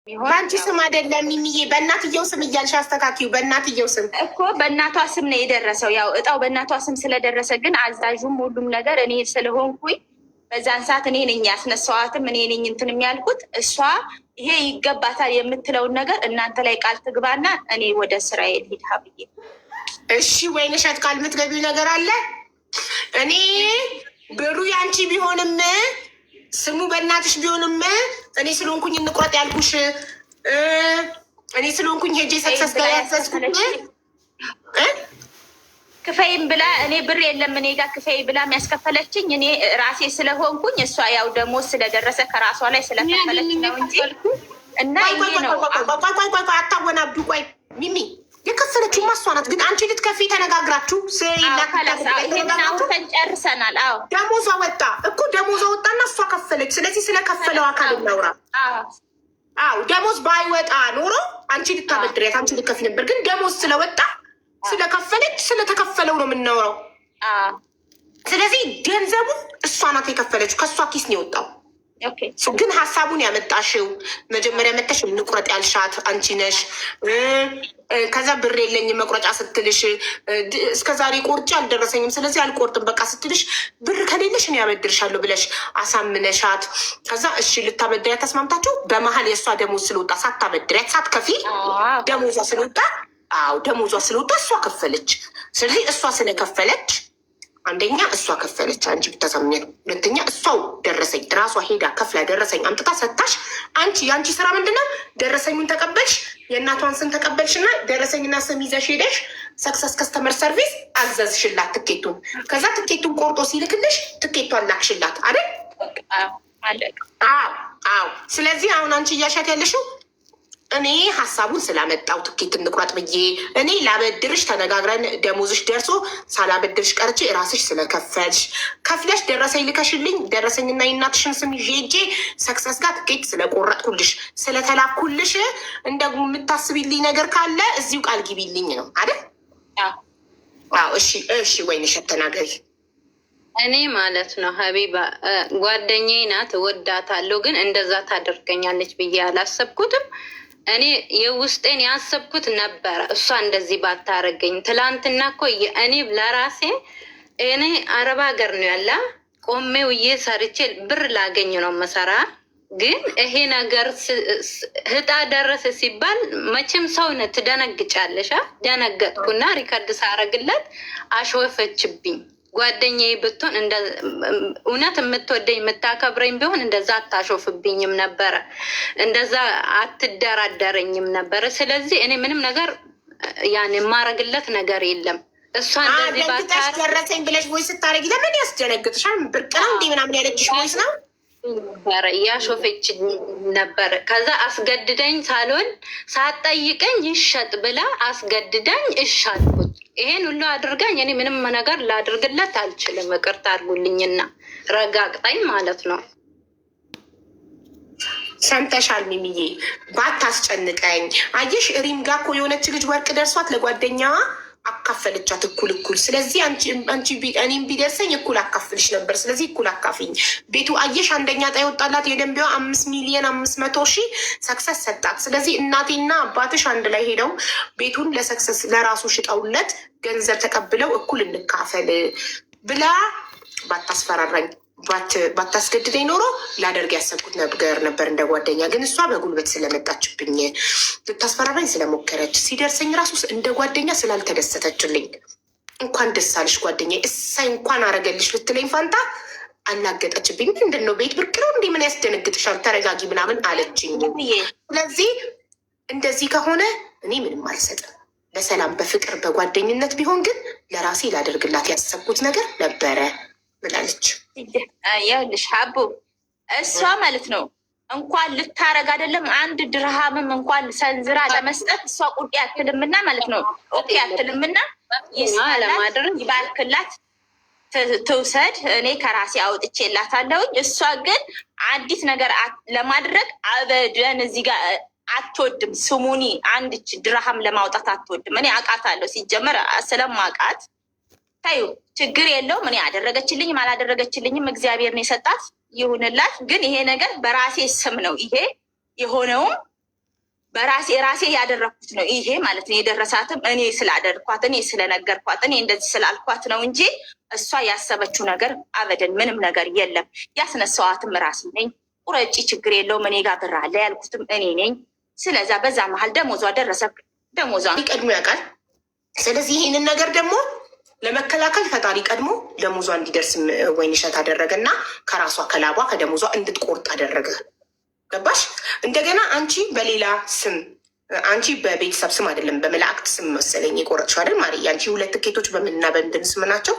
በአንቺ ስም አይደለም ሚሚዬ፣ በእናትየው ስም እያልሽ አስተካኪው። በእናትየው ስም እኮ በእናቷ ስም ነው የደረሰው። ያው እጣው በእናቷ ስም ስለደረሰ ግን አዛዡም ሁሉም ነገር እኔ ስለሆንኩኝ በዛን ሰዓት እኔ ነኝ ያስነሳዋትም እኔ ነኝ እንትን የሚያልኩት። እሷ ይሄ ይገባታል የምትለውን ነገር እናንተ ላይ ቃል ትግባና እኔ ወደ እስራኤል ሂድ ብዬ። እሺ ወይንሸት ቃል የምትገቢው ነገር አለ? እኔ ብሩ ያንቺ ቢሆንም ስሙ በእናትሽ ቢሆንም እኔ ስለሆንኩኝ እንቁረጥ ያልኩሽ እኔ ስለሆንኩኝ ሄጄ ሰክሰስ ጋር ያዘዝኩኝ ክፈይም ብላ እኔ ብር የለም እኔ ጋር ክፈይ ብላ የሚያስከፈለችኝ እኔ ራሴ ስለሆንኩኝ እሷ ያው ደሞዝ ስለደረሰ ከራሷ ላይ ስለከፈለች ነው እንጂ እና ይሄ ነው። ቆይ አታወናብዱ። ቆይ ሚሚ የከፈለችው ማሷ ናት። ግን አንቺ ልትከፊ ተነጋግራችሁ ይሄን ጨርሰናል። አዎ ደሞዟ ወጣ እኮ ደሞዟ ወጣና እሷ ከፈለች። ስለዚህ ስለከፈለው አካል እናውራ። አዎ ደሞዝ ባይወጣ ኖሮ አንቺ ልታበድሪያት አንቺ ልትከፊ ነበር። ግን ደሞዝ ስለወጣ ስለከፈለች ስለተከፈለው ነው የምናውረው። ስለዚህ ገንዘቡ እሷ ናት የከፈለችው፣ ከእሷ ኪስ ነው የወጣው። ግን ሀሳቡን ያመጣሽው መጀመሪያ መተሽ እንቁረጥ ያልሻት አንቺ ነሽ። ከዛ ብር የለኝም መቁረጫ ስትልሽ እስከዛሬ ቆርጬ አልደረሰኝም ስለዚህ አልቆርጥም በቃ ስትልሽ ብር ከሌለሽ እኔ ያበድርሻለሁ ብለሽ አሳምነሻት። ከዛ እሺ ልታበድሪያት ተስማምታችሁ በመሀል የእሷ ደሞዝ ስለወጣ ሳታበድሪያት ሳትከፊ ደሞዟ ስለወጣ ደሞዟ ስለወጣ እሷ ከፈለች። ስለዚህ እሷ ስለከፈለች አንደኛ እሷ ከፈለች አንቺ ብታሳምኛል፣ ሁለተኛ እሷው ደረሰኝ ራሷ ሄዳ ከፍላ ደረሰኝ አምጥታ ሰታሽ። አንቺ የአንቺ ስራ ምንድነው? ደረሰኙን ተቀበልሽ፣ የእናቷን ስም ተቀበልሽ እና ደረሰኝና ስም ይዘሽ ሄደሽ ሰክሰስ ከስተመር ሰርቪስ አዘዝሽላት ትኬቱን። ከዛ ትኬቱን ቆርጦ ሲልክልሽ ትኬቷን ላክሽላት አይደል? አዎ። ስለዚህ አሁን አንቺ እያሻት ያለሽው እኔ ሀሳቡን ስላመጣው ትኬት እንቁረጥ ብዬ እኔ ላበድርሽ ተነጋግረን ደሞዝሽ ደርሶ ሳላበድርሽ ቀርቼ ራስሽ ስለከፈልሽ ከፍለሽ ደረሰኝ ልከሽልኝ ደረሰኝና የእናትሽን ስም ይዤ ሄጄ ሰክሰስ ጋር ትኬት ስለቆረጥኩልሽ ስለተላኩልሽ እንደ የምታስቢልኝ ነገር ካለ እዚሁ ቃል ግቢልኝ ነው አይደል? እሺ ወይንሸት ተናገሪ። እኔ ማለት ነው ሀቢባ ጓደኛዬ ናት፣ እወዳታለሁ። ግን እንደዛ ታደርገኛለች ብዬ አላሰብኩትም። እኔ የውስጤን ያሰብኩት ነበረ እሷ እንደዚህ ባታረገኝ። ትላንትና እኮ እኔ ለራሴ እኔ አረብ ሀገር ነው ያለ ቆሜ ውዬ ሰርቼ ብር ላገኝ ነው መሰራ። ግን ይሄ ነገር ህጣ ደረሰ ሲባል መቼም ሰውነት ትደነግጫለሽ። ደነገጥኩና ሪከርድ ሳረግለት አሾፈችብኝ። ጓደኛዬ ብትሆን እውነት የምትወደኝ የምታከብረኝ ቢሆን እንደዛ አታሾፍብኝም ነበረ፣ እንደዛ አትደራደረኝም ነበረ። ስለዚህ እኔ ምንም ነገር ያን የማረግለት ነገር የለም። እሷ እንደዚህ ደረሰኝ ብለሽ ቮይስ ስታደርጊ ለምን ያስደነግጥሻል? ብርቅ ነው እንዲህ ምናምን ያለችሽ ቮይስ ነው ነበረ እያሾፈች ነበረ። ከዛ አስገድደኝ ሳልሆን ሳትጠይቀኝ ይሸጥ ብላ አስገድደኝ እሻልኩት። ይሄን ሁሉ አድርጋኝ እኔ ምንም ነገር ላድርግለት አልችልም። ይቅርታ አድርጉልኝና ረጋግጣኝ ማለት ነው። ሰምተሻል ሚሚዬ? ባታስጨንቀኝ። አየሽ ሪም ጋ እኮ የሆነች ልጅ ወርቅ ደርሷት ለጓደኛዋ አካፈለቻት እኩል። ስለዚህ አንቺ እኔም ቢደርሰኝ እኩል አካፍልሽ ነበር። ስለዚህ እኩል አካፍኝ። ቤቱ አየሽ አንደኛ ዕጣ የወጣላት የደንቢዋ 5,500,000 ሰክሰስ ሰጣት። ስለዚህ እናቴና አባትሽ አንድ ላይ ሄደው ቤቱን ለሰክሰስ ለራሱ ሽጠውለት ገንዘብ ተቀብለው እኩል እንካፈል ብላ ባታስፈራራኝ ባታስገድደኝ ኖሮ ላደርግ ያሰብኩት ነገር ነበር እንደ ጓደኛ። ግን እሷ በጉልበት ስለመጣችብኝ ልታስፈራራኝ ስለሞከረች ሲደርሰኝ ራሱ እንደ ጓደኛ ስላልተደሰተችልኝ እንኳን ደስ አለሽ ጓደኛ እሳይ እንኳን አረገልሽ ልትለኝ ፋንታ አላገጠችብኝ። ምንድን ነው ቤት ብርቅ ነው እንዲህ ምን ያስደነግጥሻል? ተረጋጊ ምናምን አለችኝ። ስለዚህ እንደዚህ ከሆነ እኔ ምንም አልሰጥም። በሰላም በፍቅር በጓደኝነት ቢሆን ግን ለራሴ ላደርግላት ያሰብኩት ነገር ነበረ ብላለች። ይኸውልሽ ሀቡ እሷ ማለት ነው እንኳን ልታረግ አይደለም አንድ ድርሃምም እንኳን ሰንዝራ ለመስጠት እሷ ቁጤ አትልምና ማለት ነው። ኦኬ አትልምና ይባርክላት ትውሰድ። እኔ ከራሴ አውጥቼላታለሁኝ። እሷ ግን አንዲት ነገር ለማድረግ አበደን እዚህ ጋር አትወድም። ስሙኒ አንድች ድርሃም ለማውጣት አትወድም። እኔ አውቃታለሁ ሲጀመር ስለማውቃት ታዩ ችግር የለውም። እኔ አደረገችልኝም አላደረገችልኝም እግዚአብሔር ነው የሰጣት ይሁንላት። ግን ይሄ ነገር በራሴ ስም ነው ይሄ የሆነውም ራሴ ያደረኩት ነው ይሄ ማለት ነው። የደረሳትም እኔ ስላደርኳት፣ እኔ ስለነገርኳት፣ እኔ እንደዚህ ስላልኳት ነው እንጂ እሷ ያሰበችው ነገር አበደን ምንም ነገር የለም። ያስነሳዋትም ራሴ ነኝ። ቁረጪ ችግር የለውም እኔ ጋር ብር አለ ያልኩትም እኔ ነኝ። ስለዛ በዛ መሀል ደሞዟ ደረሰ። ደሞዟ ቀድሞ ያውቃል። ስለዚህ ይህንን ነገር ደግሞ ለመከላከል ፈጣሪ ቀድሞ ደሞዟ እንዲደርስ ወይንሸት አደረገ እና ከራሷ ከላቧ ከደሞዟ እንድትቆርጥ አደረገ። ገባሽ? እንደገና አንቺ በሌላ ስም አንቺ በቤተሰብ ስም አይደለም በመላእክት ስም መሰለኝ የቆረጥሽው አይደል? ማሪ አንቺ ሁለት ትኬቶች በምንና በምንድን ስም ናቸው?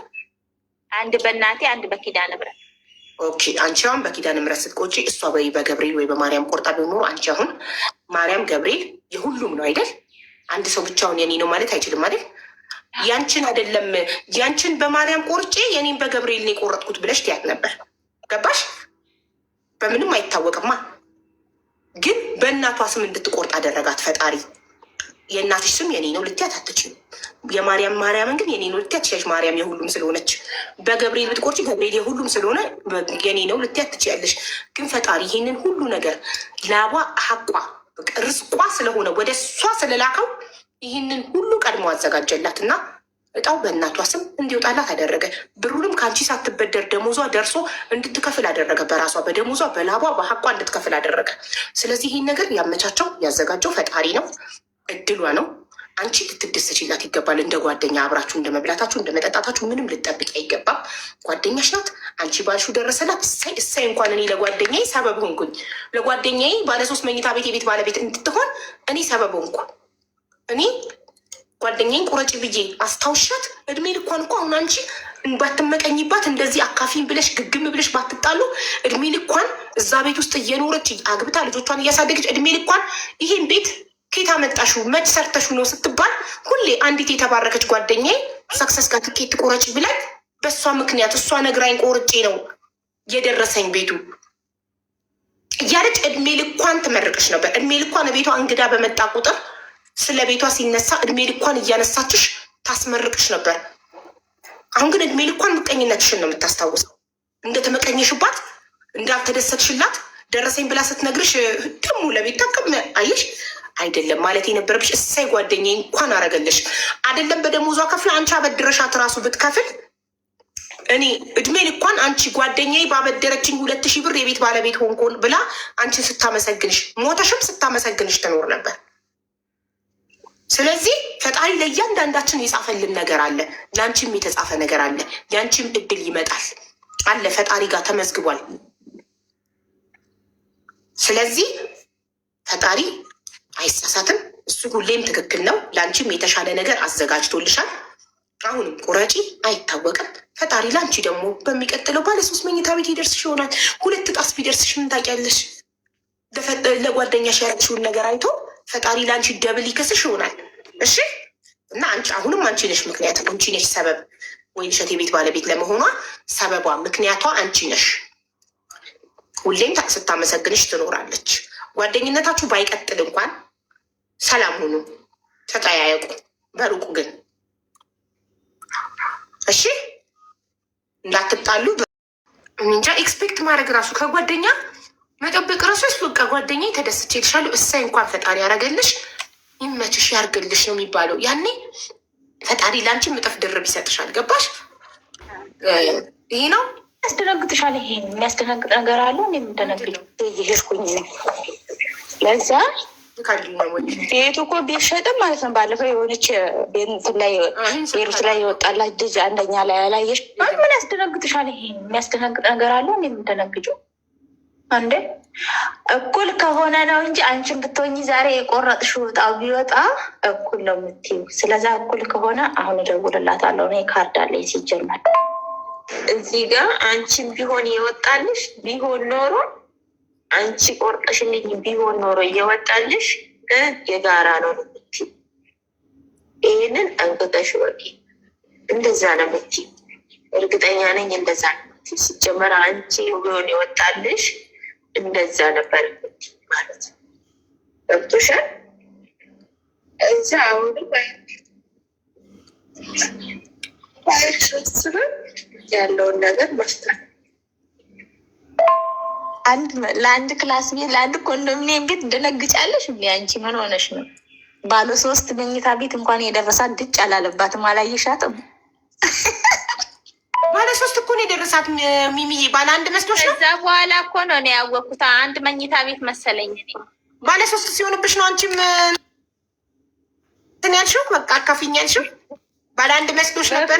አንድ በእናቴ አንድ በኪዳነ ምሕረት። ኦኬ አንቺ አሁን በኪዳነ ምሕረት ስትቆጪ እሷ ወይ በገብርኤል ወይ በማርያም ቆርጣ ቢኖሩ አንቺ አሁን ማርያም ገብርኤል የሁሉም ነው አይደል? አንድ ሰው ብቻውን የኔ ነው ማለት አይችልም አይደል? ያንቺን አይደለም ያንቺን በማርያም ቆርጬ የኔን በገብርኤል ነው የቆረጥኩት ብለሽ ትያት ነበር። ገባሽ? በምንም አይታወቅማ። ግን በእናቷ ስም እንድትቆርጥ አደረጋት ፈጣሪ። የእናትሽ ስም የኔ ነው ልትያት አትችይም። ማርያምን ግን የኔ ነው ልትያት ትችያለሽ። ማርያም የሁሉም ስለሆነች። በገብርኤል ብትቆርጪ ገብርኤል የሁሉም ስለሆነ የኔ ነው ልትያት ትችያለሽ። ግን ፈጣሪ ይህንን ሁሉ ነገር ላቧ ሀቋ ርስቋ ስለሆነ ወደ እሷ ስለላከው ይህንን ሁሉ ቀድሞ አዘጋጀላት እና እጣው በእናቷ ስም እንዲወጣላት አደረገ። ብሩንም ከአንቺ ሳትበደር ደሞዟ ደርሶ እንድትከፍል አደረገ። በራሷ በደሞዟ በላቧ በሀቋ እንድትከፍል አደረገ። ስለዚህ ይህን ነገር ያመቻቸው ያዘጋጀው ፈጣሪ ነው። እድሏ ነው። አንቺ ልትደሰችላት ይገባል። እንደ ጓደኛ አብራችሁ እንደ መብላታችሁ እንደ መጠጣታችሁ ምንም ልጠብቅ አይገባም። ጓደኛሽ ናት። አንቺ ባልሹ ደረሰላት። እሳይ እንኳን እኔ ለጓደኛዬ ሰበብ ሆንኩኝ። ለጓደኛዬ ባለሶስት መኝታ ቤት የቤት ባለቤት እንድትሆን እኔ ሰበብ ሆንኩ። እኔ ጓደኛዬን ቁረጭ ብዬ አስታውሻት እድሜ ልኳን እኮ አሁን አንቺ ባትመቀኝባት እንደዚህ አካፊን ብለሽ ግግም ብለሽ ባትጣሉ እድሜ ልኳን እዛ ቤት ውስጥ እየኖረች አግብታ ልጆቿን እያሳደገች እድሜ ልኳን ይሄን ቤት ኬት አመጣሹ መች ሰርተሹ ነው ስትባል ሁሌ አንዲት የተባረከች ጓደኛዬ ሰክሰስ ጋር ትኬት ቁረጭ ብለን በእሷ ምክንያት እሷ ነግራኝ ቆርጬ ነው የደረሰኝ ቤቱ እያለች እድሜ ልኳን ትመርቅሽ ነበር። እድሜ ልኳን ቤቷ እንግዳ በመጣ ቁጥር ስለ ቤቷ ሲነሳ እድሜ ልኳን እያነሳችሽ ታስመርቅሽ ነበር። አሁን ግን እድሜ ልኳን ምቀኝነትሽን ነው የምታስታውሰው። እንደተመቀኘሽባት እንዳልተደሰትሽላት ደረሰኝ ብላ ስትነግርሽ ደግሞ ለቤት ታቅም አየሽ አይደለም ማለት የነበረብሽ እሳይ ጓደኛዬ እንኳን አረገልሽ አይደለም በደሞዟ ከፍላ አንቺ አበድረሻት ራሱ ብትከፍል እኔ እድሜ ልኳን አንቺ ጓደኛዬ ባበደረችኝ 2000 ብር የቤት ባለቤት ሆንኮን ብላ አንቺን ስታመሰግንሽ ሞተሽም ስታመሰግንሽ ትኖር ነበር። ስለዚህ ፈጣሪ ለእያንዳንዳችን የጻፈልን ነገር አለ። ለአንቺም የተጻፈ ነገር አለ። የአንቺም እድል ይመጣል አለ ፈጣሪ ጋር ተመዝግቧል። ስለዚህ ፈጣሪ አይሳሳትም። እሱ ሁሌም ትክክል ነው። ለአንቺም የተሻለ ነገር አዘጋጅቶልሻል። አሁንም ቁረጪ፣ አይታወቅም። ፈጣሪ ለአንቺ ደግሞ በሚቀጥለው ባለሶስት መኝታ ቤት ይደርስሽ ይሆናል። 2 ጣስ ቢደርስሽ ምን ታውቂያለሽ? ለጓደኛሽ ያለችውን ነገር አይቶ ፈጣሪ ለአንቺ ደብል ይከስሽ ይሆናል። እሺ እና አንቺ አሁንም አንቺ ነሽ ምክንያት፣ አንቺ ነሽ ሰበብ። ወይንሸት የቤት ባለቤት ለመሆኗ ሰበቧ ምክንያቷ አንቺ ነሽ። ሁሌም ስታመሰግንሽ ትኖራለች። ጓደኝነታችሁ ባይቀጥል እንኳን ሰላም ሁኑ፣ ተጠያየቁ። በሩቁ ግን እሺ እንዳትጣሉ። እንጃ ኤክስፔክት ማድረግ ራሱ ከጓደኛ መጠበቅ ራሱ በቃ ጓደኛ ተደስቼ ይልሻሉ። እሳይ እንኳን ፈጣሪ ያደረገልሽ ይመችሽ ያርግልሽ ነው የሚባለው። ያኔ ፈጣሪ ለአንቺ እጥፍ ድርብ ይሰጥሻል። ገባሽ? ይሄ ነው ያስደነግጥሻል። ይሄ የሚያስደነግጥ ነገር አለ። እንደምደነግጥ እየሄድኩኝ ለዛ ቤቱ እኮ ቢሸጥም ማለት ነው። ባለፈው የሆነች ቤሩት ላይ የወጣላት ልጅ አንደኛ ላይ ያላየሽ ምን ያስደነግጥሻል? ይሄ የሚያስደነግጥ ነገር አለ። እንደምደነግጨው አንዴ እኩል ከሆነ ነው እንጂ አንቺን ብትሆኚ ዛሬ የቆረጥሽው ዕጣው ቢወጣ እኩል ነው የምትይው። ስለዛ እኩል ከሆነ አሁን እደውልላታለሁ። እኔ ካርድ አለኝ ሲጀመር እዚህ ጋር አንቺን ቢሆን የወጣልሽ ቢሆን ኖሮ አንቺ ቆርጠሽልኝ ቢሆን ኖሮ እየወጣልሽ የጋራ ነው የምትይው። ይህንን እንቅጠሽ ወቂ። እንደዛ ነው የምትይው። እርግጠኛ ነኝ እንደዛ ነው የምትይው። ሲጀመር አንቺ ቢሆን የወጣልሽ እንደዛ ነበር ማለት ነው። ገብቶሻል? እዛ አሁንም ያለውን ነገር መፍታት ለአንድ ክላስ ቤት ለአንድ ኮንዶሚኒየም ቤት እንደነግጫለሽ እንዴ? አንቺ ምን ሆነሽ ነው? ባለ 3 መኝታ ቤት እንኳን የደረሳት ድጭ አላለባትም። አላየሻትም? ባለ 3 እኮ ነው የደረሳት ሚሚዬ። ባለ 1 መስሎሽ ነው? ከዛ በኋላ እኮ ነው እኔ ያወቅኩት። 1 መኝታ ቤት መሰለኝ እኔ። ባለ 3 ሲሆንብሽ ነው አንቺም እንትን ያልሽው። በቃ አካፊኝ ያልሽው ባለ 1 መስሎሽ ነበር።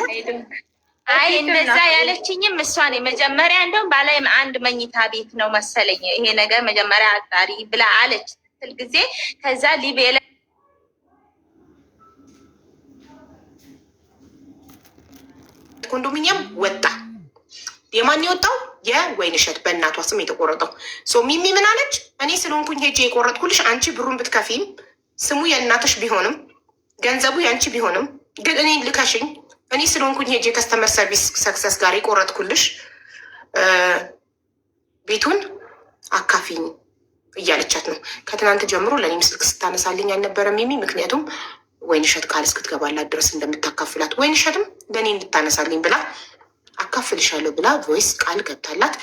አይ እንደዛ ያለችኝም እሷ ነው መጀመሪያ። እንደውም ባለ 1 መኝታ ቤት ነው መሰለኝ ይሄ ነገር መጀመሪያ አጣሪ ብላ አለች ስል ጊዜ ከዛ ሊቤ ኮንዶሚኒየም ወጣ። የማን የወጣው? የወይንሸት በእናቷ ስም የተቆረጠው። ሚሚ ምን አለች? እኔ ስለሆንኩኝ ሄጄ የቆረጥኩልሽ፣ አንቺ ብሩን ብትከፊም ስሙ የእናትሽ ቢሆንም ገንዘቡ የአንቺ ቢሆንም ግን እኔ ልከሽኝ፣ እኔ ስለሆንኩኝ ሄጄ ከስተመር ሰርቪስ ሰክሰስ ጋር የቆረጥኩልሽ ቤቱን አካፊኝ እያለቻት ነው። ከትናንት ጀምሮ ለእኔም ስልክ ስታነሳልኝ አልነበረ ሚሚ፣ ምክንያቱም ወይንሸት ቃል እስክትገባላት ድረስ እንደምታካፍላት ወይንሸትም ለእኔ እንድታነሳልኝ ብላ አካፍልሻለሁ ብላ ቮይስ ቃል ገብታላት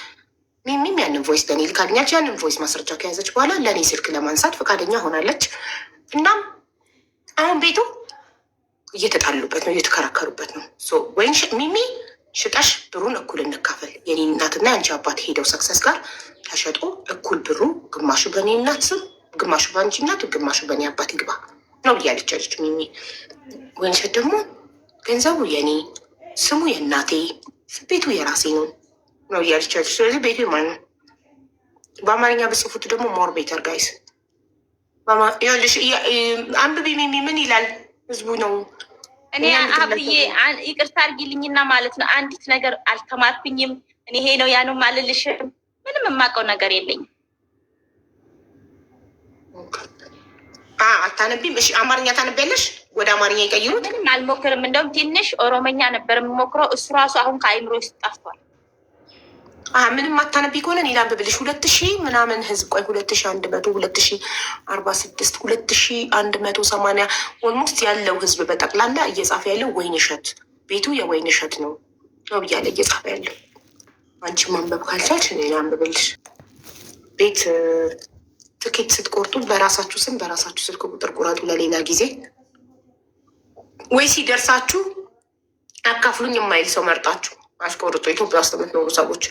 ሚሚም ያንን ቮይስ ለእኔ ልካልኛች። ያንን ቮይስ ማስረጃ ከያዘች በኋላ ለእኔ ስልክ ለማንሳት ፈቃደኛ ሆናለች። እናም አሁን ቤቱ እየተጣሉበት ነው፣ እየተከራከሩበት ነው። ወይንሸት ሚሚ ሽጠሽ ብሩን እኩል እንካፈል፣ የኔ እናትና የአንቺ አባት ሄደው ሰክሰስ ጋር ተሸጦ እኩል ብሩ ግማሹ በእኔ እናት ስም፣ ግማሹ በአንቺ እናት፣ ግማሹ በእኔ አባት ይግባ ነው እያለች ያለች ሚሚ። ወይንሸት ደግሞ ገንዘቡ የኔ ስሙ የእናቴ ቤቱ የራሴ ነው ነው እያለች ያለች። ስለዚህ ቤቱ የማን ነው? በአማርኛ በጽፉት ደግሞ ሞር ቤተር ጋይስ። ይኸውልሽ አንብቢ ሚሚ ምን ይላል ህዝቡ ነው። እኔ አብዬ ይቅርታ አድርጊልኝና ማለት ነው አንዲት ነገር አልተማርኩኝም። እኔ ይሄ ነው ያ ነው አልልሽም። ምንም የማውቀው ነገር የለኝም። አታነቢም? እሺ አማርኛ ታነቢያለሽ? ወደ አማርኛ ይቀይሩት። ምንም አልሞክርም። እንደውም ትንሽ ኦሮመኛ ነበር የምሞክረው። እሱ ራሱ አሁን ከአይምሮ ውስጥ ጠፍቷል። ምንም አታነቢ ከሆነ እኔ ላንብብልሽ። 2000 ምናምን ህዝብ ቆይ 2100 2046 2180 ኦልሞስት ያለው ህዝብ በጠቅላላ እየጻፈ ያለው ወይንሸት ቤቱ የወይንሸት ነው ነው እያለ እየጻፈ ያለው። አንቺ ማንበብ ካልቻልሽ እኔ ላንብብልሽ። ቤት ትኬት ስትቆርጡ በራሳችሁ ስም በራሳችሁ ስልክ ቁጥር ቁረጡ። ለሌላ ጊዜ ወይ ሲደርሳችሁ አካፍሉኝ የማይል ሰው መርጣችሁ አስቆርጦ። ኢትዮጵያ ውስጥ የምትኖሩ ሰዎች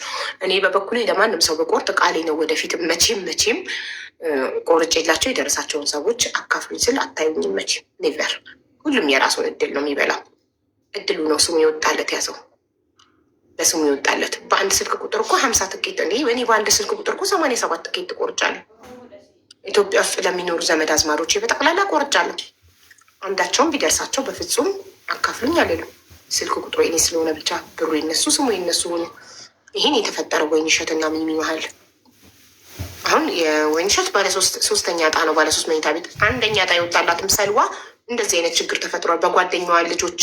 እኔ በበኩሌ ለማንም ሰው በቆርጥ ቃሌ ነው። ወደፊት መቼም ቆርጬ የላቸው የደረሳቸውን ሰዎች አካፍሉኝ ስል አታዩኝም መቼም ኔቨር። ሁሉም የራሱን እድል ነው የሚበላው። እድሉ ነው ስሙ የወጣለት ያዘው በስሙ የወጣለት። በአንድ ስልክ ቁጥር እኮ 50 ትኬት እኔ በአንድ ስልክ ቁጥር እኮ 87 ትኬት ትቆርጫለሁ። ኢትዮጵያ ውስጥ ለሚኖሩ ዘመድ አዝማዶች በጠቅላላ ቆርጫለሁ። አንዳቸውም ቢደርሳቸው በፍጹም አካፍሉኝ አልልም። ስልክ ቁጥሩ የኔ ስለሆነ ብቻ ብሩ የነሱ ስሙ የነሱ ሆኖ ይህን የተፈጠረው ወይንሸት እና ሚሚ መሀል አሁን የወይንሸት ሶስተኛ ዕጣ ነው። ባለ 3 መኝታ ቤት አንደኛ ዕጣ የወጣላትም ሰልዋ እንደዚህ አይነት ችግር ተፈጥሯል። በጓደኛዋ ልጆች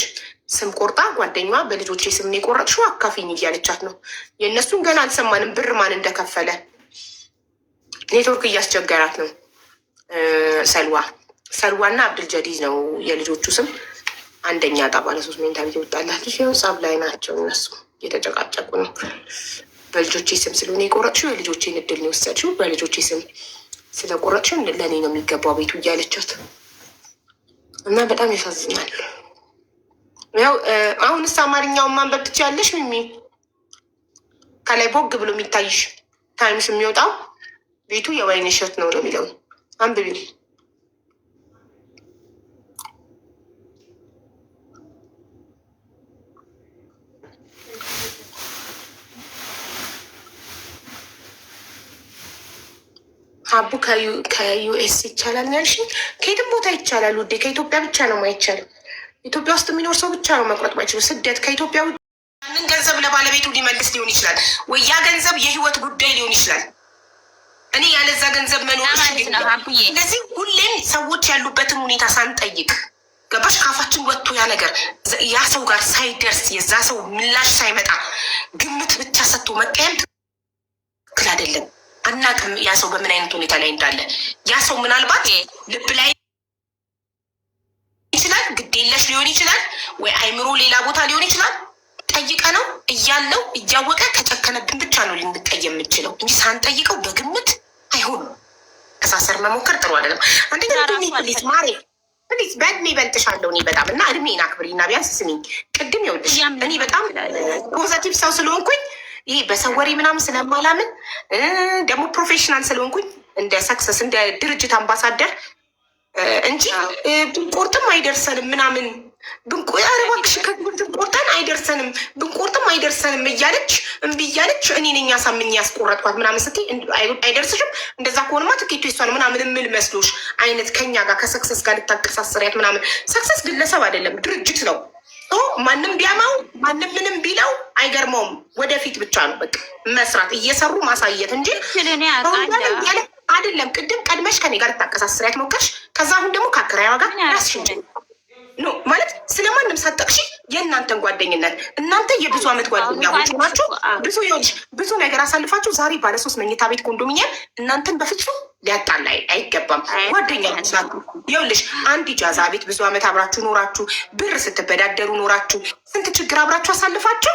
ስም ቆርጣ ጓደኛዋ በልጆቼ ስም የቆረጥሽው አካፊኝ እያለቻት ነው። የእነሱን ገና አልሰማንም ብር ማን እንደከፈለ። ኔትወርክ እያስቸገራት ነው። ሰልዋና አብድልጀዲዝ ነው የልጆቹ ስም። አንደኛ ዕጣ ባለ 3 መኝታ ቤት ይወጣላችሁ። ይኸው ጸብ ላይ ናቸው እነሱ እየተጨቃጨቁ ነው። በልጆቼ ስም ስለሆነ የቆረጥሽው የልጆቼን እድል ነው የወሰድሽው፣ በልጆቼ ስም ስለቆረጥሽው ለእኔ ነው የሚገባው ቤቱ እያለቻት እና በጣም ያሳዝናል። ያው አሁንስ አማርኛውን ማንበብ ትችያለሽ ሚሚ? ከላይ ቦግ ብሎ የሚታይሽ ታይምስ የሚወጣው ቤቱ የወይንሸት ነው ነው የሚለው አንብቢ። አቡ ከዩኤስ ይቻላል ያልሽኝ? ከየትም ቦታ ይቻላል ውዴ። ከኢትዮጵያ ብቻ ነው ማይቻልም። ኢትዮጵያ ውስጥ የሚኖር ሰው ብቻ ነው መቁረጥ ማይችሉ። ስደት ከኢትዮጵያ ያንን ገንዘብ ለባለቤቱ ሊመልስ ሊሆን ይችላል፣ ወይ ያ ገንዘብ የህይወት ጉዳይ ሊሆን ይችላል። እኔ ያለዛ ገንዘብ መኖር እንደዚህ ሁሌም ሰዎች ያሉበትን ሁኔታ ሳንጠይቅ ገባሽ? ካፋችን ወጥቶ ያ ነገር ያ ሰው ጋር ሳይደርስ የዛ ሰው ምላሽ ሳይመጣ ግምት ብቻ ሰጥቶ መቀየም ትክክል አይደለም። አናቅም ያ ሰው በምን አይነት ሁኔታ ላይ እንዳለ። ያ ሰው ምናልባት ልብ ላይ ይችላል፣ ግዴለሽ ሊሆን ይችላል፣ ወይ አይምሮ ሌላ ቦታ ሊሆን ይችላል። ጠይቀ ነው እያለው እያወቀ ከጨከነብን ብቻ ነው ልንጠየቅ የምንችለው እንጂ ሳንጠይቀው በግምት አይሆንም። ተሳሰር መሞከር ጥሩ አይደለም። አንደኛ ፕሊዝ ማሬ ፕሊዝ በእድሜ በልጥሻለሁ እኔ በጣም እና እድሜን አክብሪ እና ቢያንስ ስሚኝ። ቅድም ይኸውልሽ እኔ በጣም ፖዘቲቭ ሰው ስለሆንኩኝ ይሄ በሰው ወሬ ምናምን ስለማላምን ደግሞ ፕሮፌሽናል ስለሆንኩኝ እንደ ሰክሰስ እንደ ድርጅት አምባሳደር እንጂ ብንቆርጥም አይደርሰንም ምናምን እባክሽ ብንቆርጠን አይደርሰንም ብንቆርጥም አይደርሰንም እያለች እምቢ እያለች እኔ ነኝ አሳምኜ ያስቆረጥኳት ምናምን ስትይ አይደርስሽም። እንደዛ ከሆንማ ትኬቱ የሷ ነው ምናምን የምል መስሎሽ አይነት ከኛ ጋር ከሰክሰስ ጋር ልታቀሳስሪያት ምናምን። ሰክሰስ ግለሰብ አይደለም ድርጅት ነው። ማንም ቢያማው ማንም ምንም ቢለው አይገርመውም። ወደፊት ብቻ ነው በቃ መስራት እየሰሩ ማሳየት እንጂ አይደለም። ቅድም ቀድመሽ ከኔ ጋር ልታቀሳስሪያት ሞከርሽ። ከዛ አሁን ደግሞ ከአከራይዋ ጋር ራስሽን ኖ ማለት ስለማንም ሳጠቅሺ የእናንተን ጓደኝነት እናንተ የብዙ ዓመት ጓደኛሞች ናችሁ። ብዙ ነገር አሳልፋችሁ ዛሬ ባለሶስት መኝታ ቤት ኮንዶሚኒየም እናንተን በፍጹም ሊያጣላ አይገባም። ጓደኛ ናችሁ። ይኸውልሽ አንድ ኢጃዛ ቤት ብዙ ዓመት አብራችሁ ኖራችሁ ብር ስትበዳደሩ ኖራችሁ ስንት ችግር አብራችሁ አሳልፋችሁ